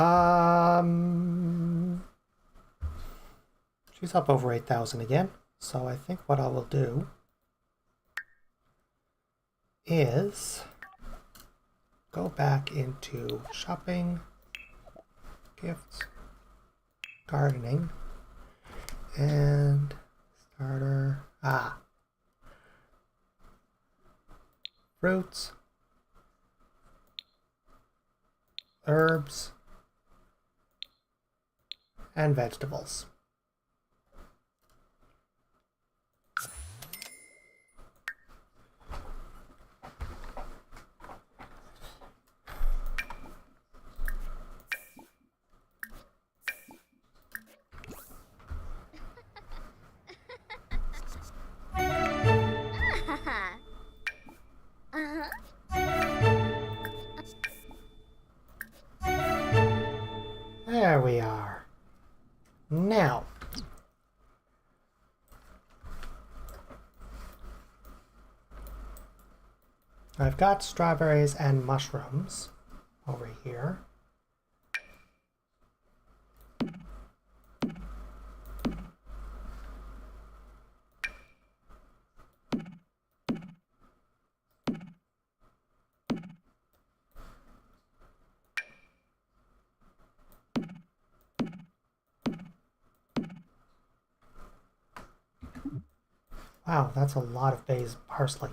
S1: She's up over 8,000 again. So I think what I will do is go back into shopping, gifts, gardening, and starter. Fruits, herbs, and vegetables. There we are. Now, I've got strawberries and mushrooms over here. Wow, that's a lot of basil parsley.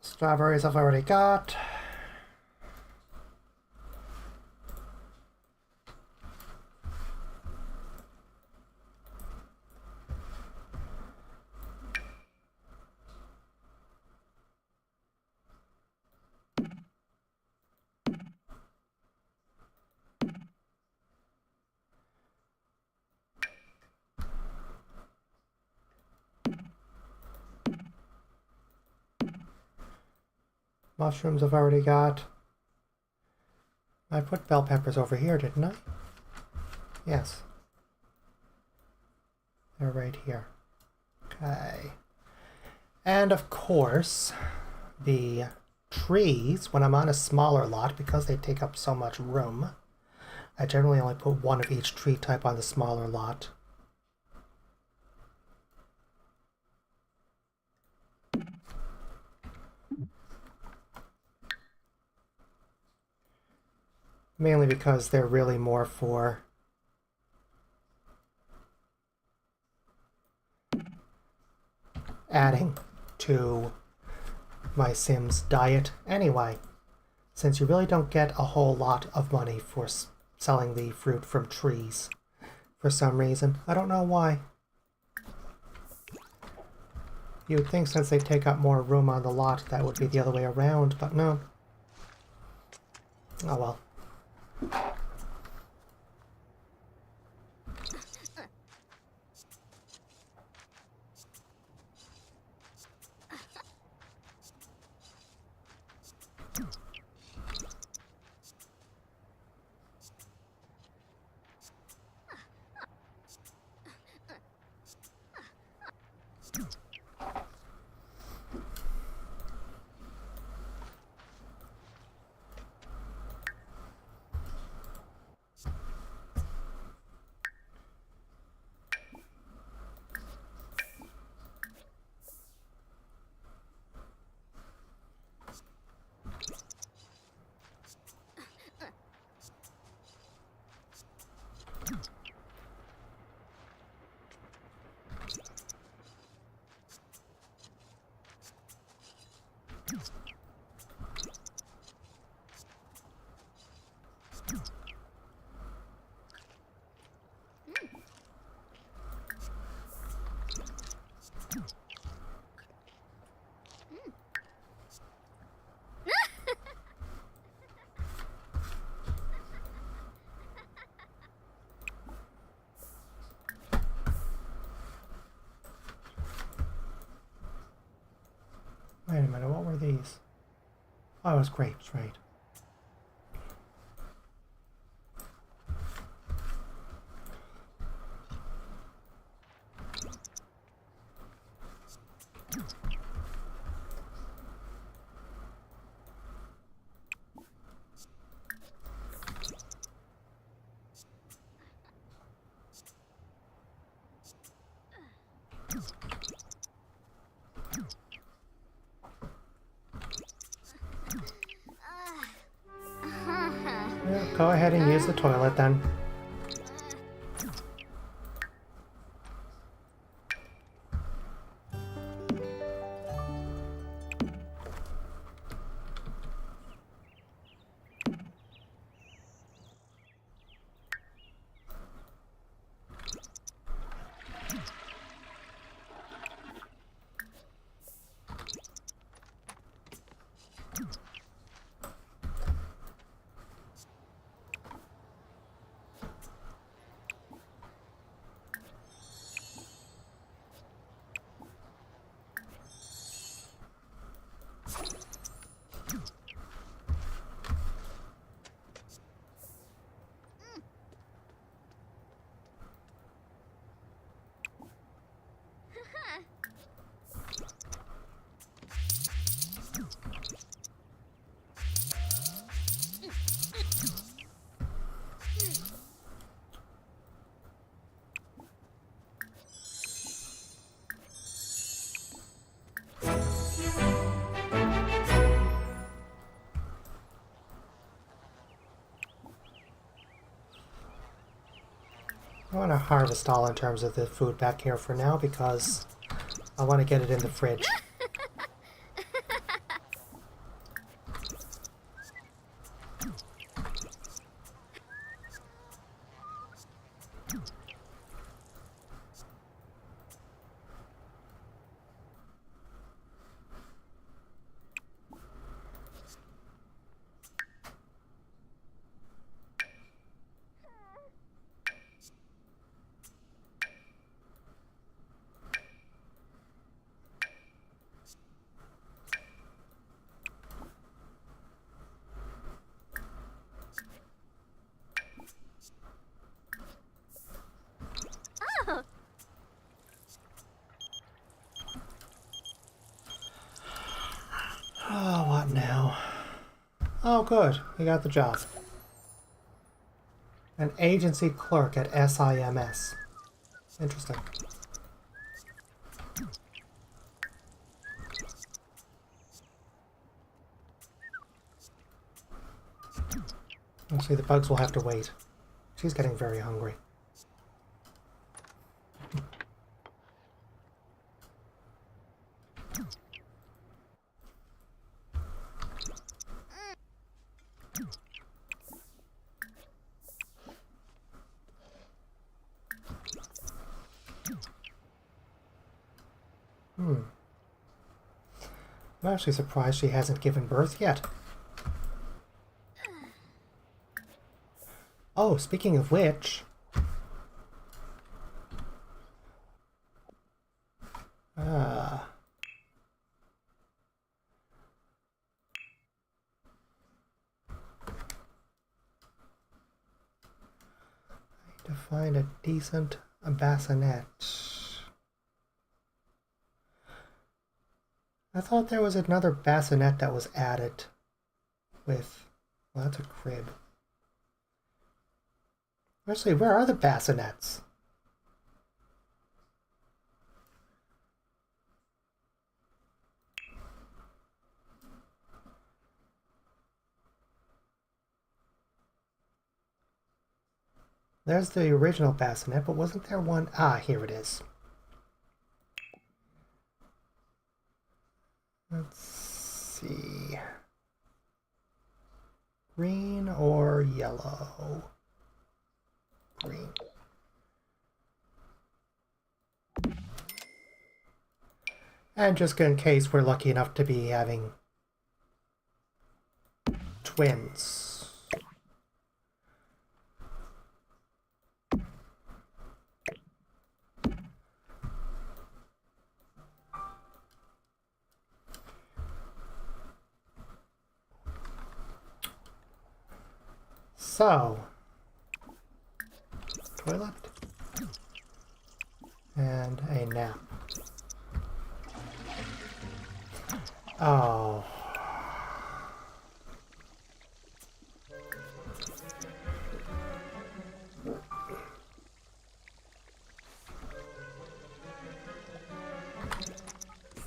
S1: Strawberries I've already got. Mushrooms I've already got. I put bell peppers over here, didn't I? Yes. They're right here. Okay. And of course, the trees, when I'm on a smaller lot, because they take up so much room, I generally only put one of each tree type on the smaller lot. Mainly because they're really more for adding to my Sims diet anyway, since you really don't get a whole lot of money for selling the fruit from trees for some reason. I don't know why. You'd think since they take up more room on the lot that would be the other way around, but no. Oh well. Wait a minute, what were these? Oh, it was grapes, right. Yeah, go ahead and use the toilet then. I want to harvest all in terms of the food back here for now because I want to get it in the fridge. Oh, good. He got the job. An agency clerk at SIMS. Interesting. Actually, the bugs will have to wait. She's getting very hungry. I'm actually surprised she hasn't given birth yet. Oh, speaking of which... I need to find a decent bassinet. I thought there was another bassinet that was added with... Well, that's a crib. Actually, where are the bassinets? There's the original bassinet, but wasn't there one? Ah, here it is. Let's see. Green or yellow? Green. And just in case we're lucky enough to be having twins. So, toilet and a nap. Oh.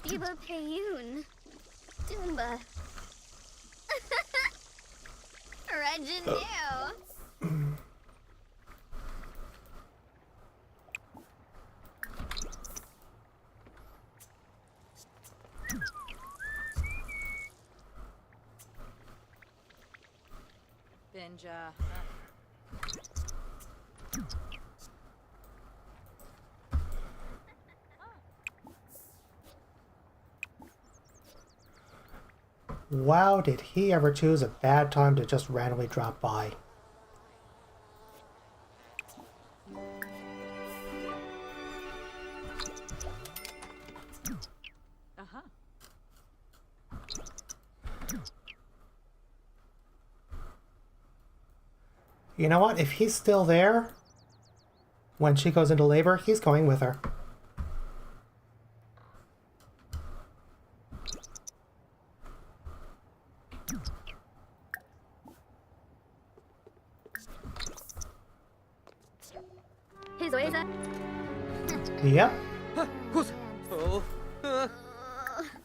S4: Steve Payun. Doomba. Reginue.
S6: Benja.
S1: Wow, did he ever choose a bad time to just randomly drop by?
S6: Uh-huh.
S1: You know what? If he's still there when she goes into labor, he's going with her.
S4: His ways up.
S1: Yep.
S3: Oh.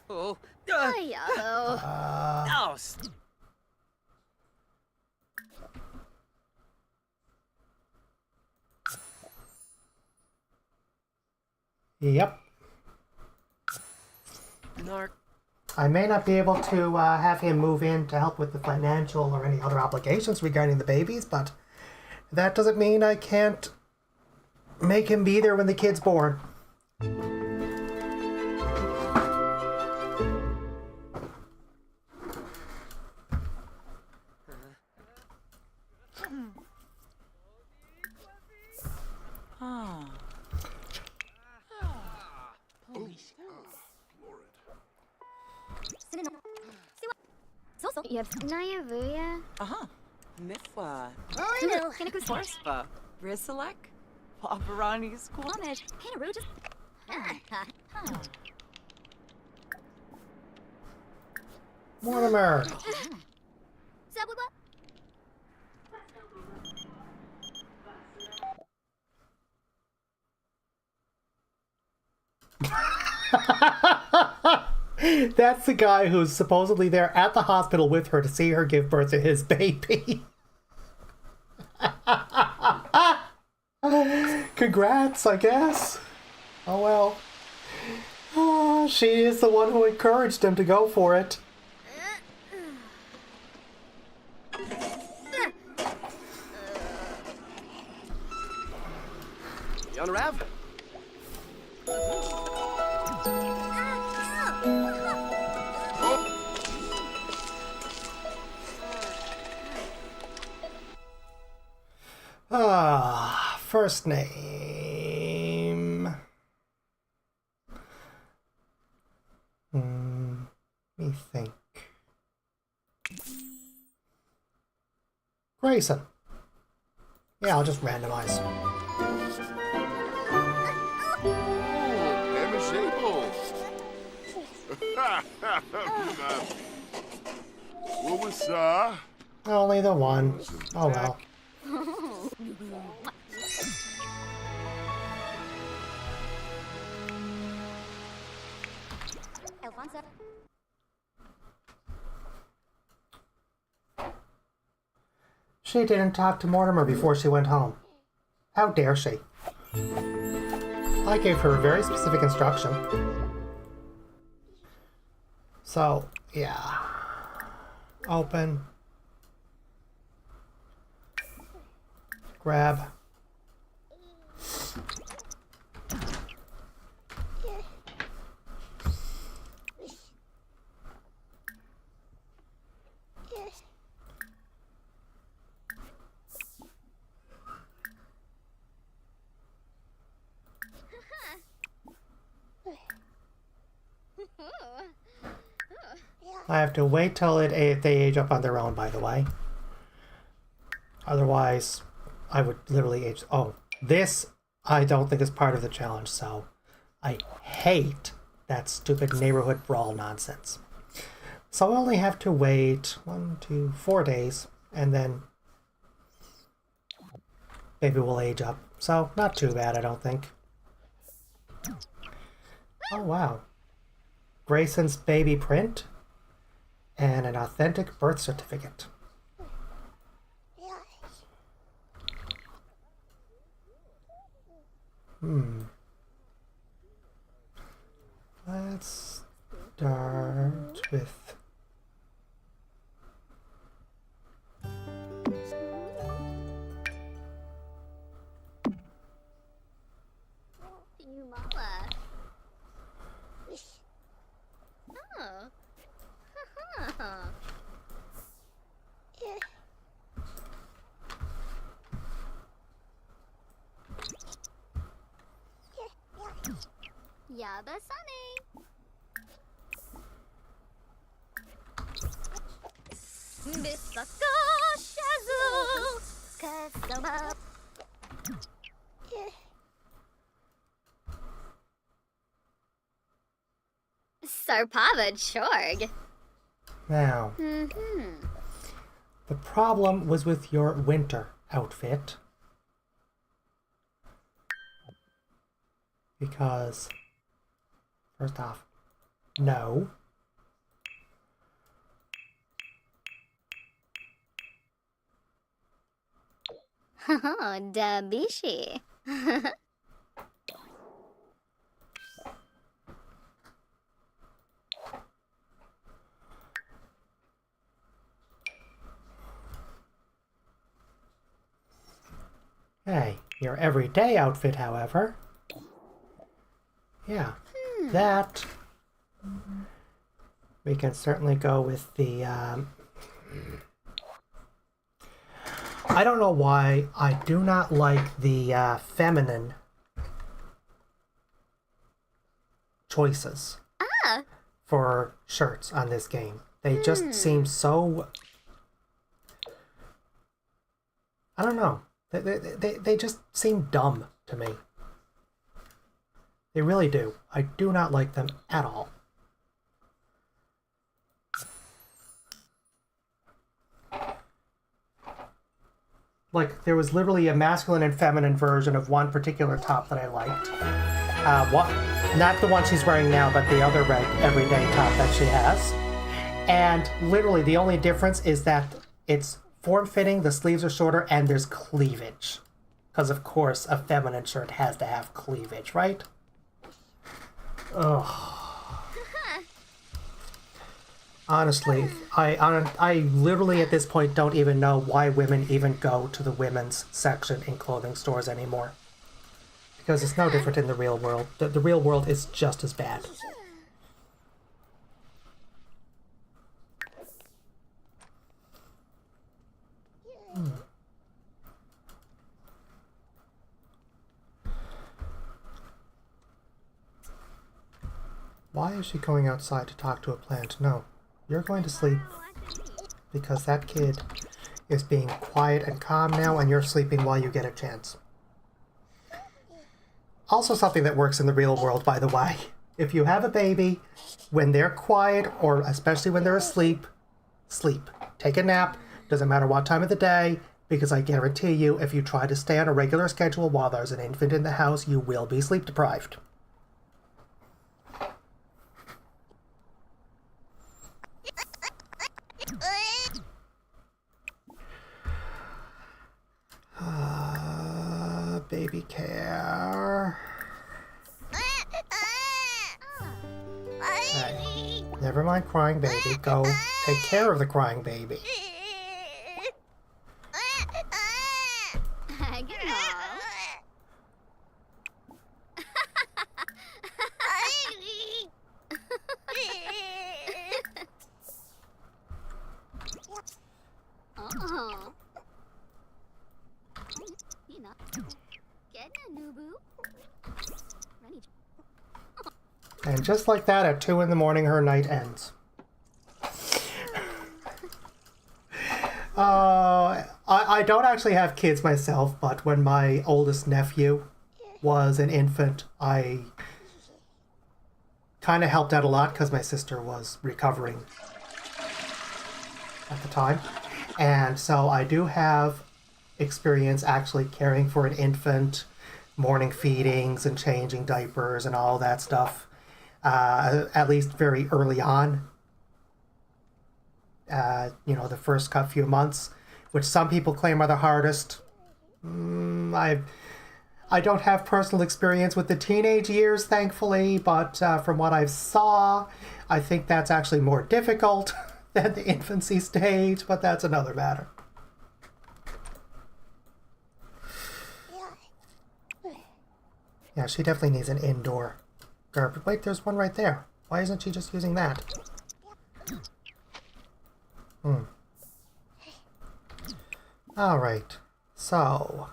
S3: Oh.
S4: Yellow.
S3: Oh.
S1: Yep.
S3: Narc.
S1: I may not be able to have him move in to help with the financial or any other obligations regarding the babies, but that doesn't mean I can't make him be there when the kid's born.
S4: Yep. Naya Vuya.
S5: Aha. Mifwa.
S4: Oh, I know. Kinaku
S5: Forspa. Risalek. Paparani Squad.
S4: Homage. Hinaru just.
S1: That's the guy who's supposedly there at the hospital with her to see her give birth to his baby. Congrats, I guess. Oh well. She is the one who encouraged him to go for it.
S7: You on Rav?
S1: First name. Let me think. Grayson. Yeah, I'll just randomize.
S7: What was that?
S1: Only the one. Oh well.
S4: Alfonso.
S1: She didn't talk to Mortimer before she went home. How dare she? I gave her very specific instruction. So, yeah. Open. Grab. I have to wait till they age up on their own, by the way. Otherwise, I would literally age... Oh, this I don't think is part of the challenge, so I hate that stupid neighborhood brawl nonsense. So I only have to wait 4 days, and then baby will age up. So, not too bad, I don't think. Oh, wow. Grayson's baby print and an authentic birth certificate. Let's start with...
S4: Mama. Oh. Yaba Sunny. Bisaka Shazu. Kasama. Sarpava Chorg.
S1: Now, the problem was with your winter outfit. Because, first off, no.
S4: Oh, Dabishi.
S1: Hey, your everyday outfit, however. Yeah, that. We can certainly go with the, I don't know why I do not like the feminine choices for shirts on this game. They just seem so... I don't know. They just seem dumb to me. They really do. I do not like them at all. like, there was literally a masculine and feminine version of one particular top that I liked. Not the one she's wearing now, but the other red everyday top that she has. And literally the only difference is that it's form-fitting, the sleeves are shorter, and there's cleavage. Because, of course, a feminine shirt has to have cleavage, right? Ugh. Honestly, I literally at this point don't even know why women even go to the women's section in clothing stores anymore. Because it's no different in the real world. The real world is just as bad. Why is she going outside to talk to a plant? No. You're going to sleep because that kid is being quiet and calm now, and you're sleeping while you get a chance. Also something that works in the real world, by the way. If you have a baby, when they're quiet, or especially when they're asleep, sleep. Take a nap, doesn't matter what time of the day, because I guarantee you, if you try to stay on a regular schedule while there's an infant in the house, you will be sleep deprived. Baby care. Hey, never mind crying baby. Go take care of the crying baby. And just like that, at 2 in the morning, her night ends. I don't actually have kids myself, but when my oldest nephew was an infant, I kind of helped out a lot because my sister was recovering at the time. And so I do have experience actually caring for an infant, morning feedings and changing diapers and all that stuff. At least very early on, the first few months, which some people claim are the hardest. I don't have personal experience with the teenage years, thankfully, but from what I saw, I think that's actually more difficult than the infancy stage, but that's another matter. Yeah, she definitely needs an indoor garbage. Wait, there's one right there. Why isn't she just using that? Alright, so...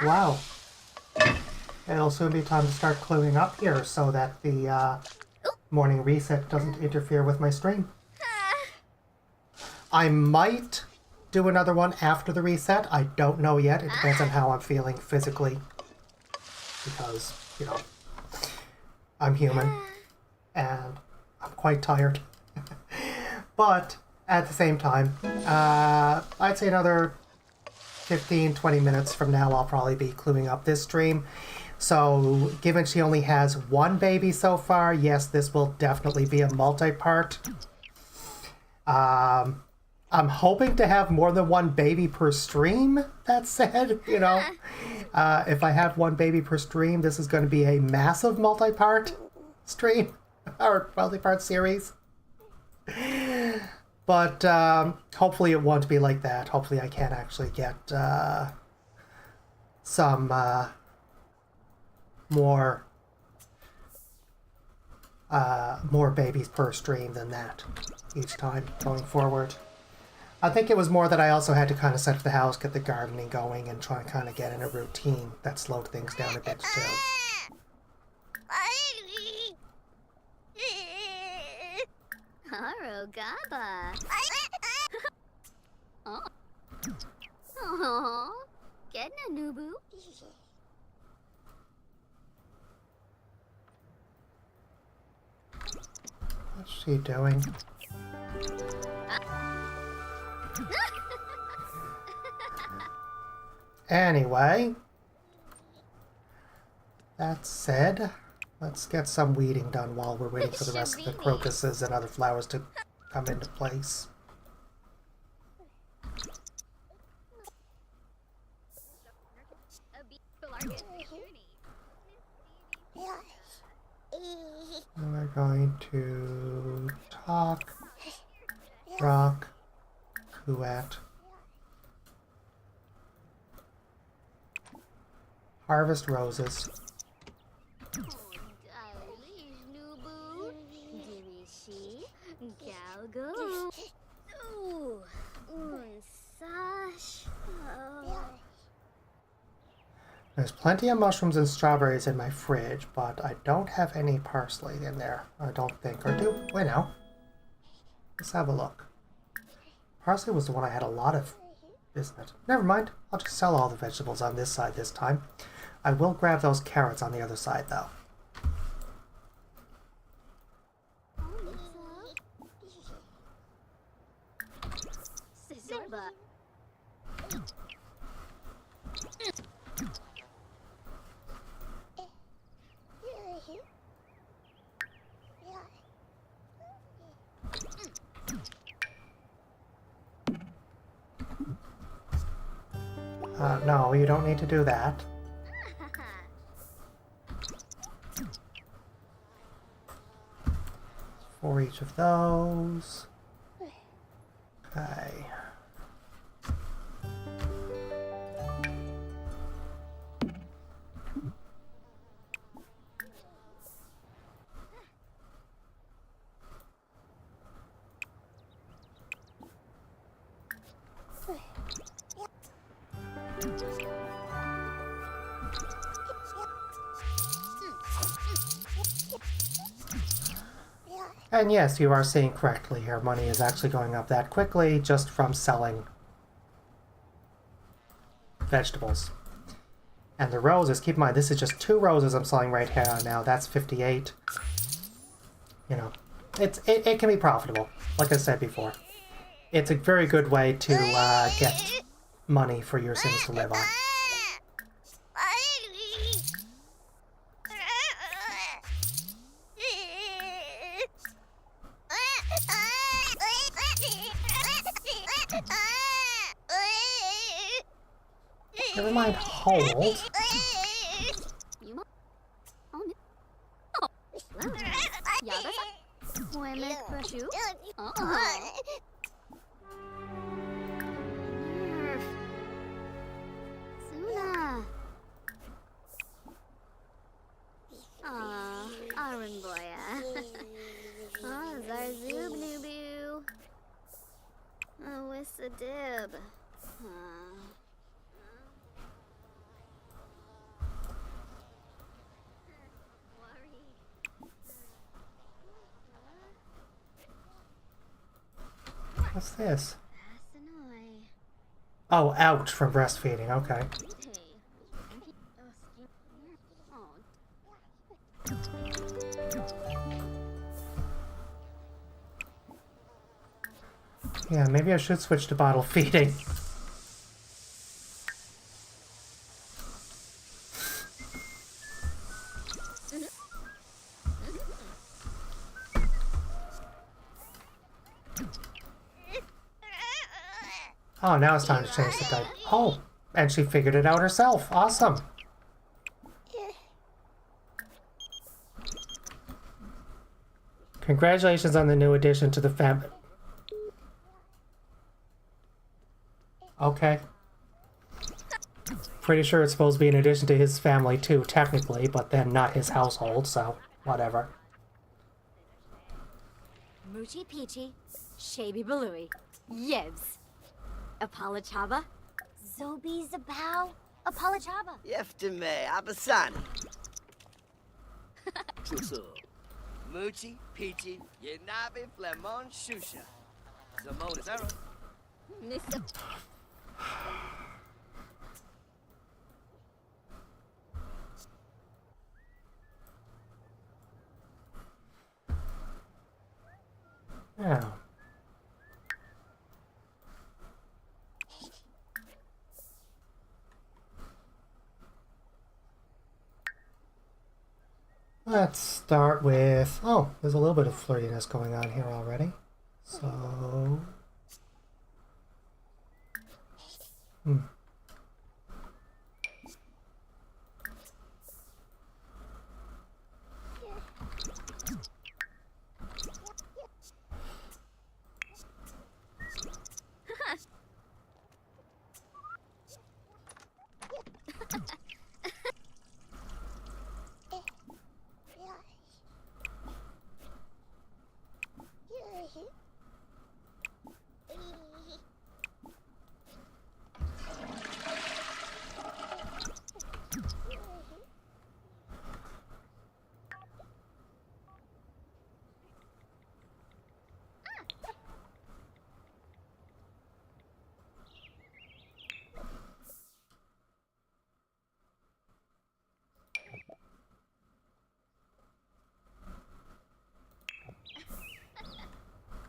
S1: Wow. It'll soon be time to start cluing up here so that the morning reset doesn't interfere with my stream. I might do another one after the reset. I don't know yet. It depends on how I'm feeling physically. Because, I'm human. And I'm quite tired. But at the same time, I'd say another 15-20 minutes from now I'll probably be cluing up this stream. So given she only has one baby so far, yes, this will definitely be a multi-part. I'm hoping to have more than one baby per stream. That said, if I have one baby per stream, this is going to be a massive multi-part stream or multi-part series. But hopefully it won't be like that. Hopefully I can actually get some more babies per stream than that each time going forward. I think it was more that I also had to kind of set up the house, get the gardening going, and try and kind of get in a routine that slowed things down a bit too.
S4: Arogaba. Oh. Oh. Get Nubu.
S1: What's she doing? Anyway, that said, let's get some weeding done while we're waiting for the rest of the crocuses and other flowers to come into place. We're going to talk, rock, Kuat, harvest roses. There's plenty of mushrooms and strawberries in my fridge, but I don't have any parsley in there. I don't think. Or do? Wait now. Let's have a look. Parsley was the one I had a lot of, isn't it? Never mind. I'll just sell all the vegetables on this side this time. I will grab those carrots on the other side, though. No, you don't need to do that. For each of those. Okay. And yes, you are seeing correctly here. Money is actually going up that quickly just from selling vegetables. And the roses, keep in mind, this is just 2 roses I'm selling right here now. That's 58. You know, it can be profitable, like I said before. It's a very good way to get money for your Sims to live on. Never mind, hold.
S4: Dib.
S1: What's this? Oh, ouch from breastfeeding. Okay. Yeah, maybe I should switch to bottle feeding. Oh, now it's time to change the diaper. Oh, and she figured it out herself. Awesome. Congratulations on the new addition to the family. Okay. Pretty sure it's supposed to be an addition to his family too, technically, but then not his household, so whatever.
S6: Moochie Peachy, Shaby Balooey, Yibs, Apalachaba,
S4: Zobi Zabao. Apalachaba.
S3: Yeftime, Abasani.
S9: Chusa.
S3: Moochie, Peachy, Yenabe, Flemon, Shusha. Zamona, Zara.
S4: Mr.
S1: Yeah. Let's start with... Oh, there's a little bit of flirtiness going on here already. So...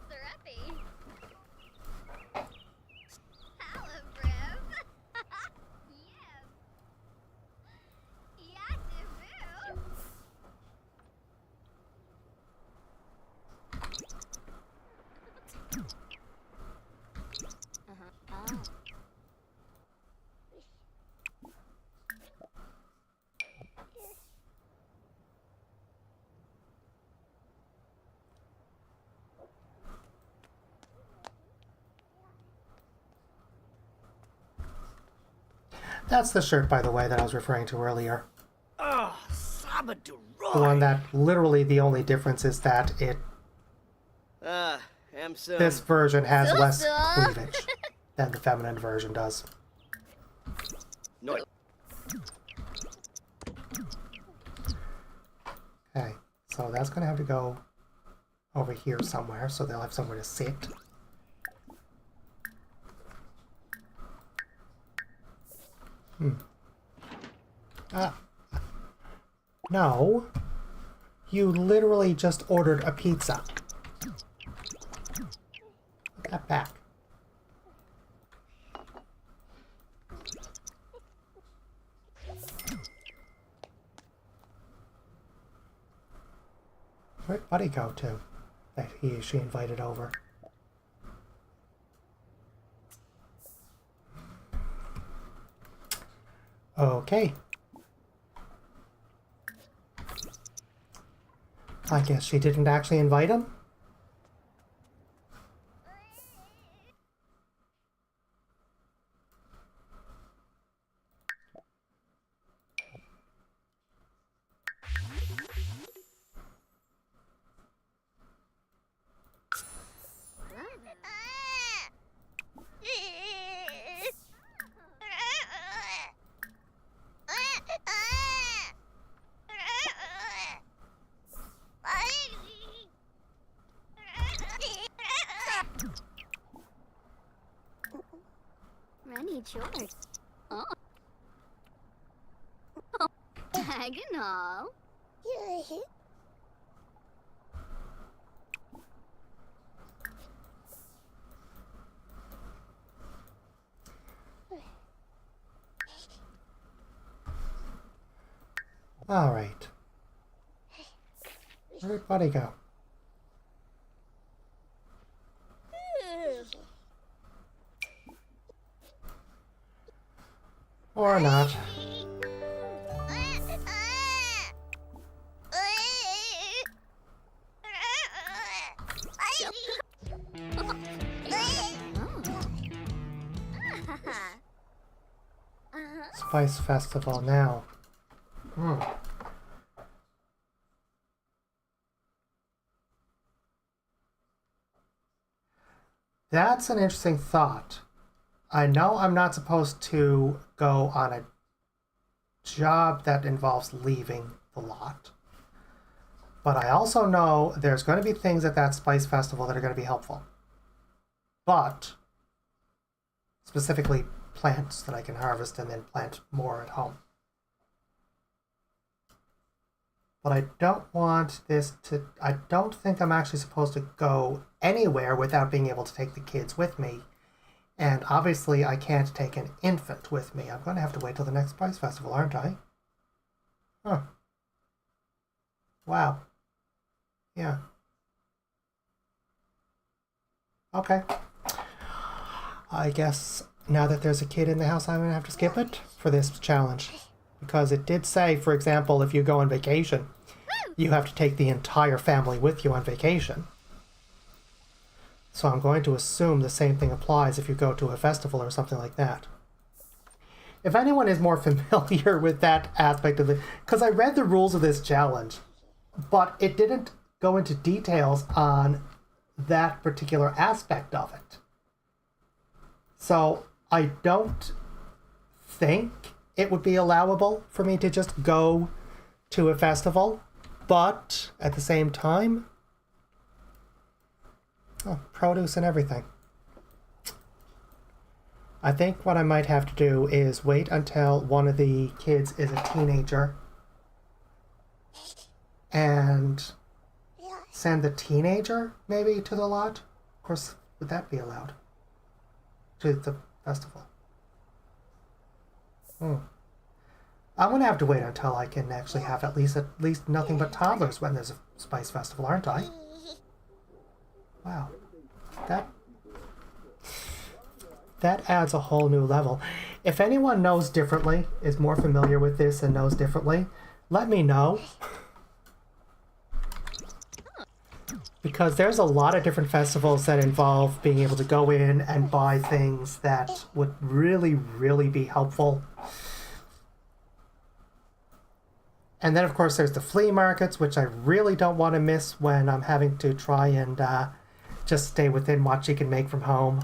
S4: Therapy. Halabriv. Yes. Yativu.
S1: That's the shirt, by the way, that I was referring to earlier.
S3: Oh, Sabaduroy.
S1: The one that literally the only difference is that
S3: I'm so.
S1: this version has less
S4: So-so.
S1: cleavage than the feminine version does.
S3: No.
S1: Okay, so that's going to have to go over here somewhere, so they'll have somewhere to sit. No. You literally just ordered a pizza. Put that back. Where'd Buddy go to? That she invited over. Okay. I guess she didn't actually invite him?
S4: Rennie George. Oh. Diagonal.
S1: All right. Where'd Buddy go? Or not. Spice Festival now. That's an interesting thought. I know I'm not supposed to go on a job that involves leaving the lot. But I also know there's going to be things at that Spice Festival that are going to be helpful. But specifically plants that I can harvest and then plant more at home. But I don't want this to... I don't think I'm actually supposed to go anywhere without being able to take the kids with me. And obviously I can't take an infant with me. I'm going to have to wait till the next Spice Festival, aren't I? Huh. Wow. Yeah. Okay. I guess now that there's a kid in the house, I'm going to have to skip it for this challenge. Because it did say, for example, if you go on vacation, you have to take the entire family with you on vacation. So I'm going to assume the same thing applies if you go to a festival or something like that. If anyone is more familiar with that aspect of it, because I read the rules of this challenge, but it didn't go into details on that particular aspect of it. So I don't think it would be allowable for me to just go to a festival, but at the same time, produce and everything. I think what I might have to do is wait until one of the kids is a teenager and send the teenager maybe to the lot. Of course, would that be allowed? To the festival. I'm going to have to wait until I can actually have at least nothing but toddlers when there's a Spice Festival, aren't I? Wow. That adds a whole new level. If anyone knows differently, is more familiar with this and knows differently, let me know. Because there's a lot of different festivals that involve being able to go in and buy things that would really, really be helpful. And then, of course, there's the flea markets, which I really don't want to miss when I'm having to try and just stay within what you can make from home.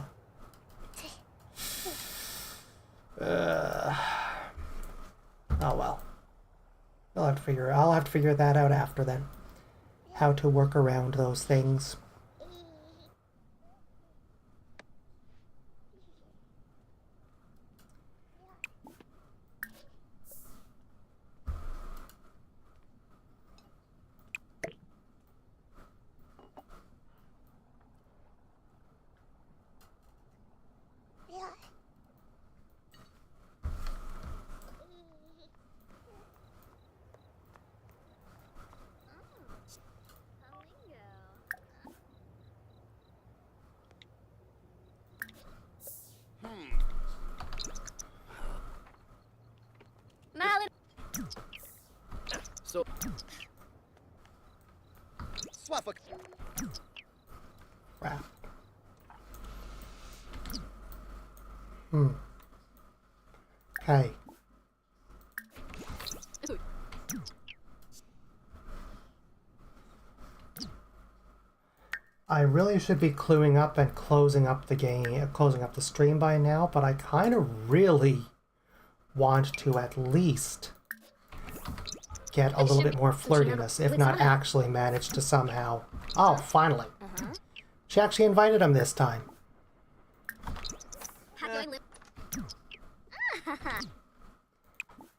S1: Oh well. I'll have to figure that out after then. How to work around those things.
S3: So, swap.
S1: Crap. Okay. I really should be cluing up and closing up the game, closing up the stream by now, but I kind of really want to at least get a little bit more flirtiness, if not actually manage to somehow... Oh, finally. She actually invited him this time.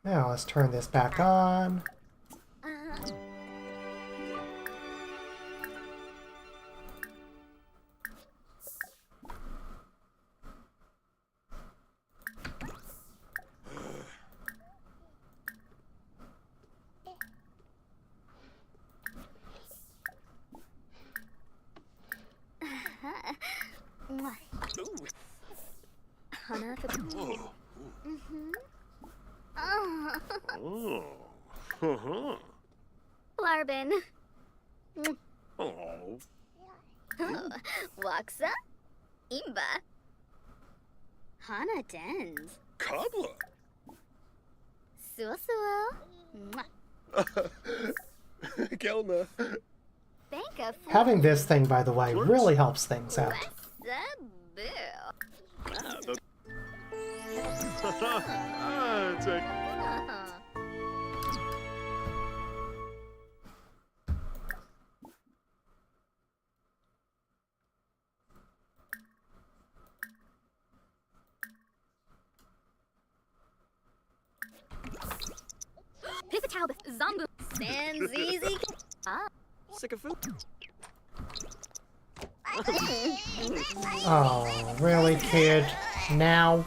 S1: Now let's turn this back on.
S4: Larbin.
S9: Oh.
S4: Waksa. Imba. Hana Dens.
S9: Cobbler.
S4: Suo.
S9: Kelna.
S4: Banka.
S1: Having this thing, by the way, really helps things out.
S9: It's a...
S4: Taub, Zombu, Sanzizi.
S8: Sick of food.
S1: Oh, really, kid? Now?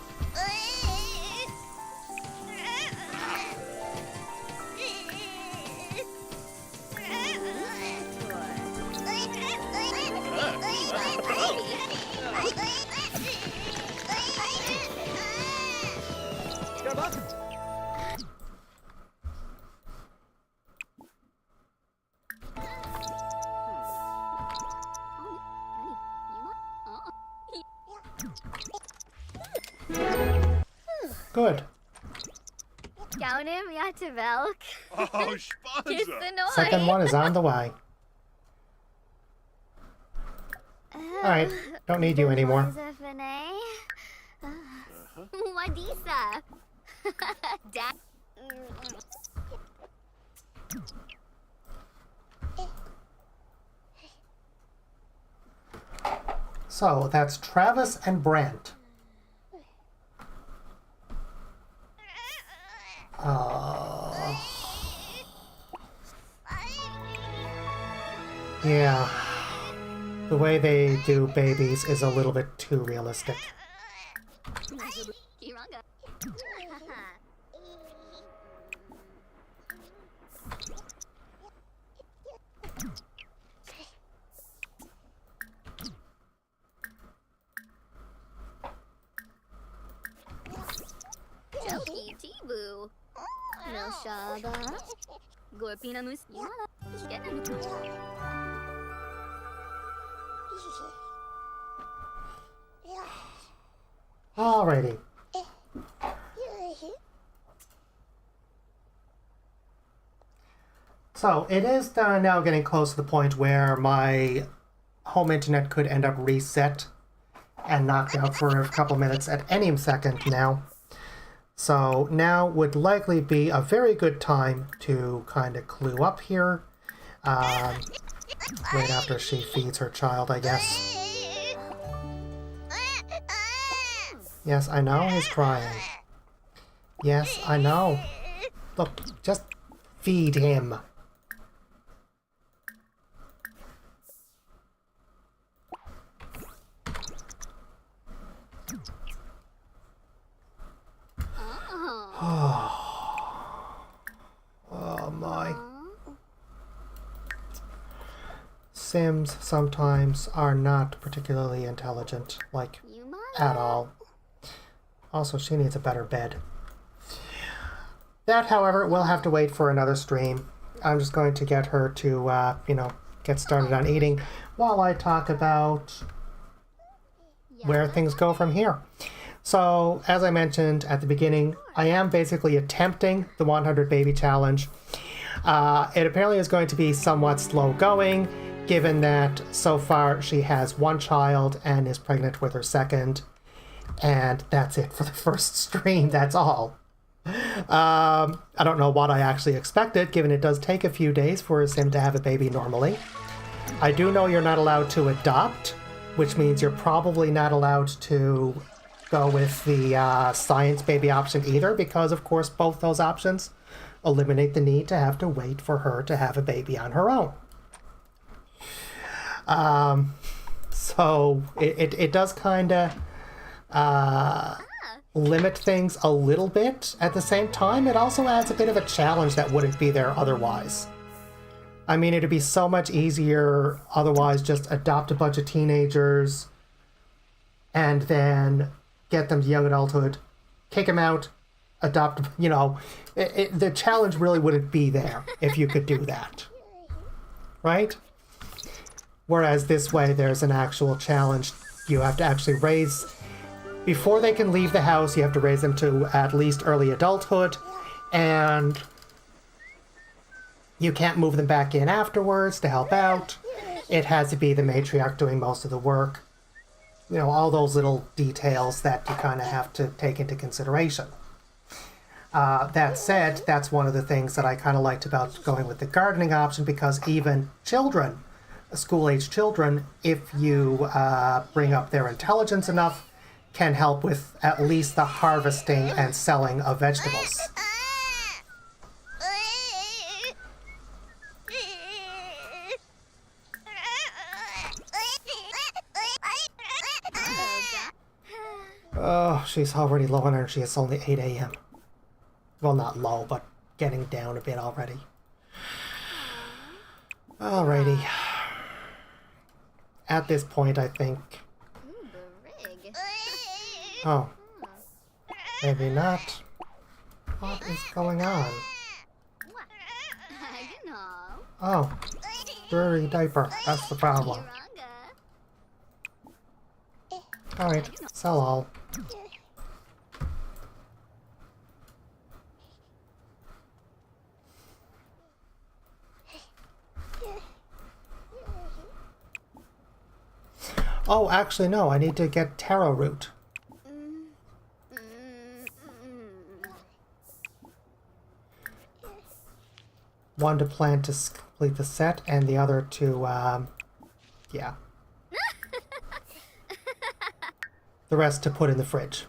S1: Good.
S4: Gaunim Yatavelk.
S9: Oh,
S4: Kiss
S9: Spanza.
S4: the noise.
S1: Second one is on the way. Alright, don't need you anymore.
S4: Wadisa. Dad.
S1: So, that's Travis and Brent. Yeah. The way they do babies is a little bit too realistic.
S4: Kiranga. Joki Tibu. Milshaba. Gorpina Mus.
S1: Alrighty. So, it is now getting close to the point where my home internet could end up reset and knocked out for a couple minutes at any second now. So now would likely be a very good time to kind of clue up here. Right after she feeds her child, I guess. Yes, I know he's crying. Yes, I know. Look, just feed him. Oh my. Sims sometimes are not particularly intelligent, like, at all. Also, she needs a better bed. That, however, will have to wait for another stream. I'm just going to get her to, get started on eating while I talk about where things go from here. So, as I mentioned at the beginning, I am basically attempting the 100 baby challenge. It apparently is going to be somewhat slow going, given that so far she has one child and is pregnant with her second. And that's it for the first stream, that's all. I don't know what I actually expected, given it does take a few days for a sim to have a baby normally. I do know you're not allowed to adopt, which means you're probably not allowed to go with the science baby option either, because of course both those options eliminate the need to have to wait for her to have a baby on her own. So it does kind of limit things a little bit. At the same time, it also adds a bit of a challenge that wouldn't be there otherwise. I mean, it'd be so much easier otherwise, just adopt a bunch of teenagers and then get them to young adulthood, kick them out, adopt, the challenge really wouldn't be there if you could do that. Right? Whereas this way, there's an actual challenge. You have to actually raise, before they can leave the house, you have to raise them to at least early adulthood, and you can't move them back in afterwards to help out. It has to be the matriarch doing most of the work. All those little details that you kind of have to take into consideration. That said, that's one of the things that I kind of liked about going with the gardening option, because even children, school-age children, if you bring up their intelligence enough, can help with at least the harvesting and selling of vegetables. Oh, she's already low on energy. It's only 8 a.m. Well, not low, but getting down a bit already. Alrighty. At this point, I think...
S4: Ooh, Barig.
S1: Oh. Maybe not. What is going on?
S4: What? I don't know.
S1: Oh. Blurry diaper. That's the problem.
S4: Yuranga.
S1: Alright. Sell all. Oh, actually, no. I need to get taro root. One to plant to complete the set, and the other to, yeah. The rest to put in the fridge.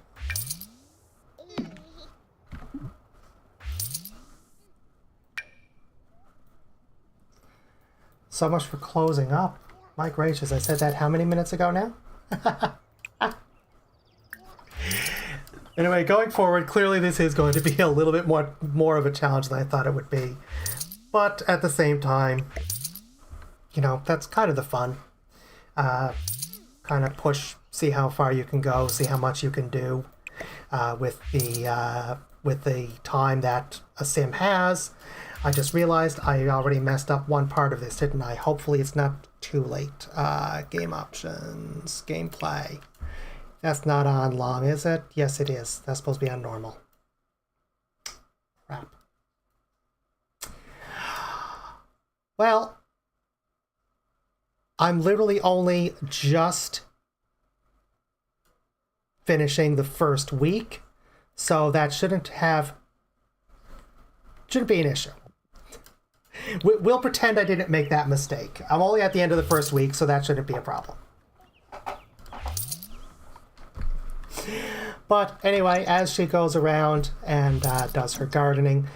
S1: So much for closing up. My gracious, I said that how many minutes ago now? Anyway, going forward, clearly this is going to be a little bit more of a challenge than I thought it would be. But at the same time, you know, that's kind of the fun. Kind of push, see how far you can go, see how much you can do with the time that a sim has. I just realized I already messed up one part of this, didn't I? Hopefully it's not too late. Game options, gameplay. That's not on long, is it? Yes, it is. That's supposed to be on normal. Crap. Well, I'm literally only just finishing the first week, so that shouldn't be an issue. We'll pretend I didn't make that mistake. I'm only at the end of the first week, so that shouldn't be a problem. But anyway, as she goes around and does her gardening,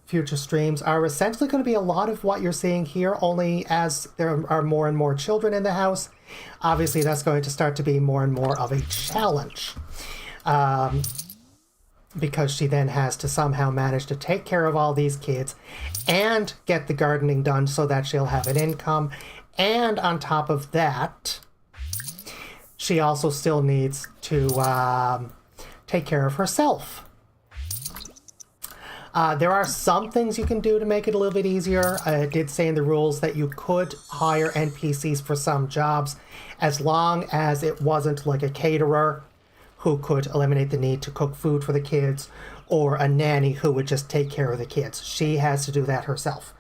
S1: future streams are essentially going to be a lot of what you're seeing here, only as there are more and more children in the house. Obviously, that's going to start to be more and more of a challenge. Because she then has to somehow manage to take care of all these kids and get the gardening done so that she'll have an income. And on top of that, she also still needs to take care of herself. There are some things you can do to make it a little bit easier. It did say in the rules that you could hire NPCs for some jobs as long as it wasn't like a caterer who could eliminate the need to cook food for the kids, or a nanny who would just take care of the kids. She has to do that herself.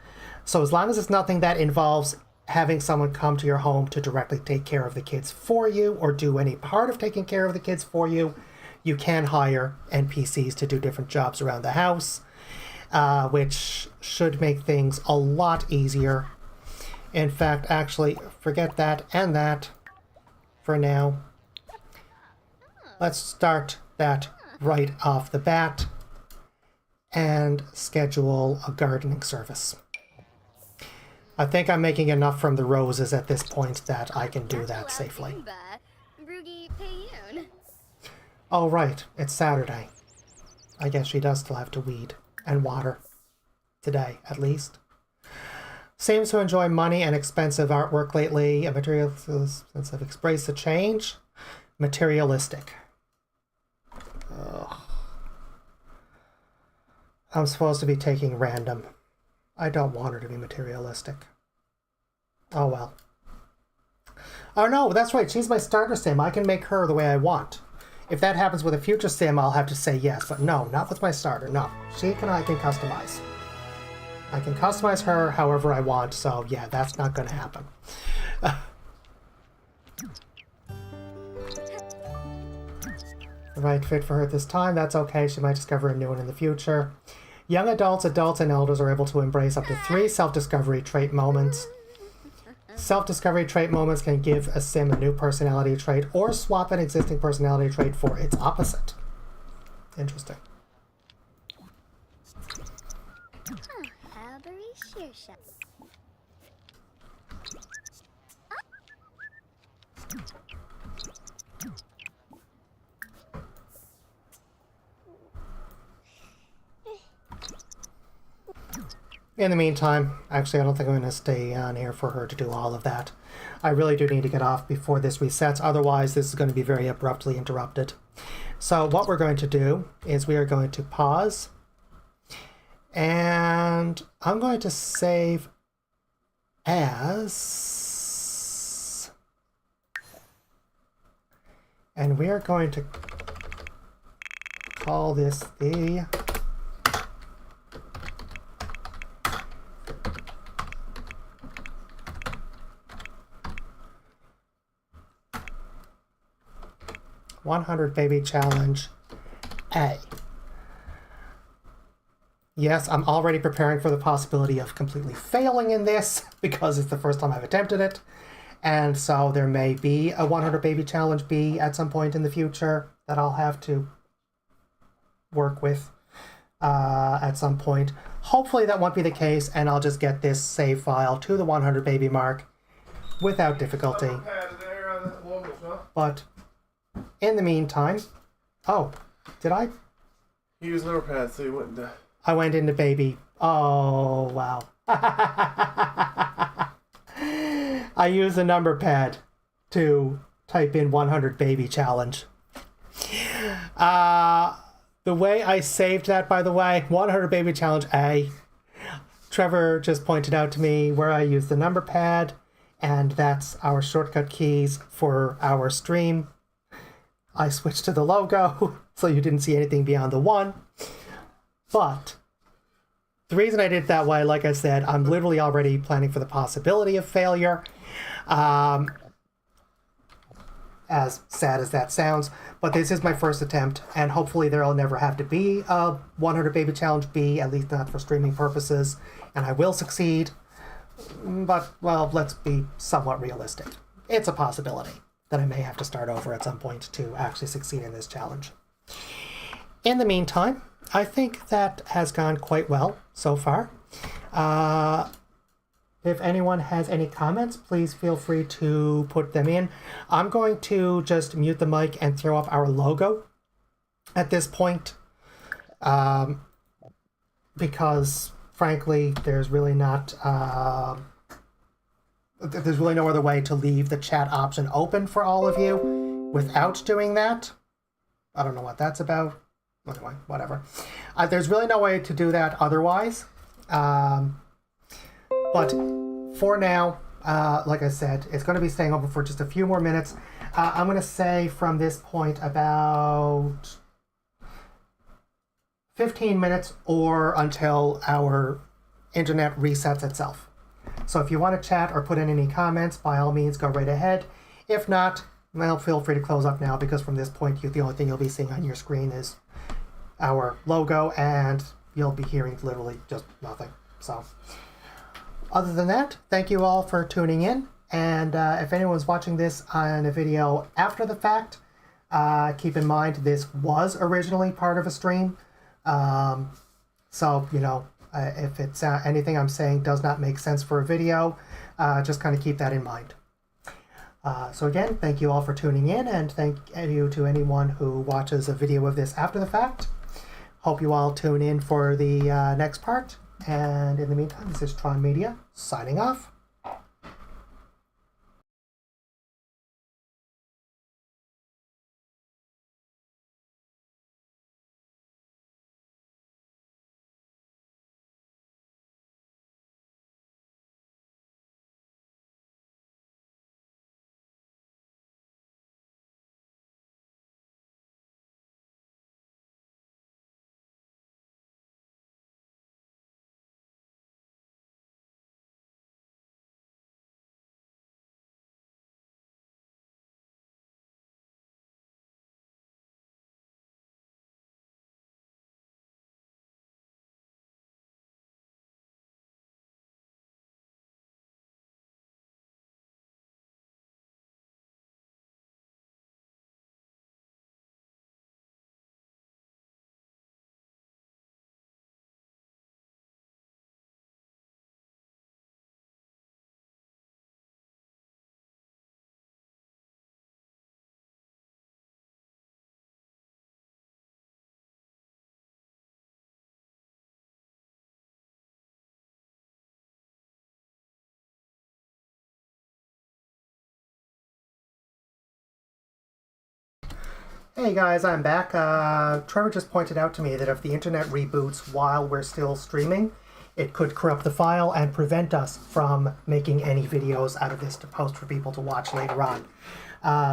S1: So as long as it's nothing that involves having someone come to your home to directly take care of the kids for you, or do any part of taking care of the kids for you, you can hire NPCs to do different jobs around the house, which should make things a lot easier. In fact, actually, forget that and that for now. Let's start that right off the bat and schedule a gardening service. I think I'm making enough from the roses at this point that I can do that safely. Oh, right. It's Saturday. I guess she does still have to weed and water. Today, at least. Seems to enjoy money and expensive artwork lately. A materialistic sense of embrace the change. Materialistic. Ugh. I'm supposed to be taking random. I don't want her to be materialistic. Oh well. Oh no, that's right. She's my starter sim. I can make her the way I want. If that happens with a future sim, I'll have to say yes. But no, not with my starter. No. I can customize. I can customize her however I want. So yeah, that's not going to happen. The right fit for her at this time. That's okay. She might discover a new one in the future. Young adults, and elders are able to embrace up to 3 self-discovery trait moments. Self-discovery trait moments can give a sim a new personality trait or swap an existing personality trait for its opposite. Interesting. In the meantime, actually, I don't think I'm going to stay on here for her to do all of that. I really do need to get off before this resets. Otherwise, this is going to be very abruptly interrupted. So what we're going to do is we are going to pause. And I'm going to save as. And we are going to call this the "100 Baby Challenge A." Yes, I'm already preparing for the possibility of completely failing in this because it's the first time I've attempted it. And so there may be a 100 Baby Challenge B at some point in the future that I'll have to work with at some point. Hopefully that won't be the case, and I'll just get this save file to the 100 baby mark without difficulty. But in the meantime... Oh, did I?
S2: He used number pad, so he went into...
S1: I went into baby. Oh, wow. I used a number pad to type in 100 baby challenge. The way I saved that, by the way, 100 baby challenge A. Trevor just pointed out to me where I used the number pad, and that's our shortcut keys for our stream. I switched to the logo, so you didn't see anything beyond the 1. But the reason I did it that way, like I said, I'm literally already planning for the possibility of failure. As sad as that sounds, but this is my first attempt, and hopefully there'll never have to be a 100 Baby Challenge B, at least not for streaming purposes, and I will succeed. But, well, let's be somewhat realistic. It's a possibility that I may have to start over at some point to actually succeed in this challenge. In the meantime, I think that has gone quite well so far. If anyone has any comments, please feel free to put them in. I'm going to just mute the mic and throw up our logo at this point. Because, frankly, there's really not... there's really no other way to leave the chat option open for all of you without doing that. I don't know what that's about. Anyway, whatever. There's really no way to do that otherwise. But for now, like I said, it's going to be staying open for just a few more minutes. I'm going to say from this point about 15 minutes or until our internet resets itself. So if you want to chat or put in any comments, by all means, go right ahead. If not, well, feel free to close up now, because from this point, the only thing you'll be seeing on your screen is our logo, and you'll be hearing literally just nothing. So... other than that, thank you all for tuning in, and if anyone's watching this on a video after the fact, keep in mind this was originally part of a stream, so, you know, if it's anything I'm saying does not make sense for a video, just kind of keep that in mind. So again, thank you all for tuning in, and thank you to anyone who watches a video of this after the fact. Hope you all tune in for the next part. And in the meantime, this is Tron Media, signing off. Hey guys, I'm back. Trevor just pointed out to me that if the internet reboots while we're still streaming, it could corrupt the file and prevent us from making any videos out of this to post for people to watch later on.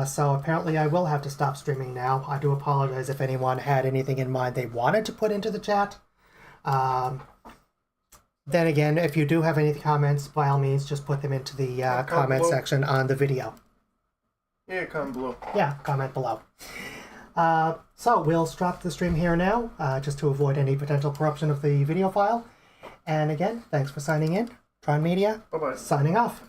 S1: So apparently I will have to stop streaming now. I do apologize if anyone had anything in mind they wanted to put into the chat. Then again, if you do have any comments, by all means, just put them into the comment section on the video.
S2: Yeah, comment below.
S1: Yeah, comment below. So we'll stop the stream here now, just to avoid any potential corruption of the video file. And again, thanks for signing in. Tron Media,
S2: Bye-bye.
S1: signing off.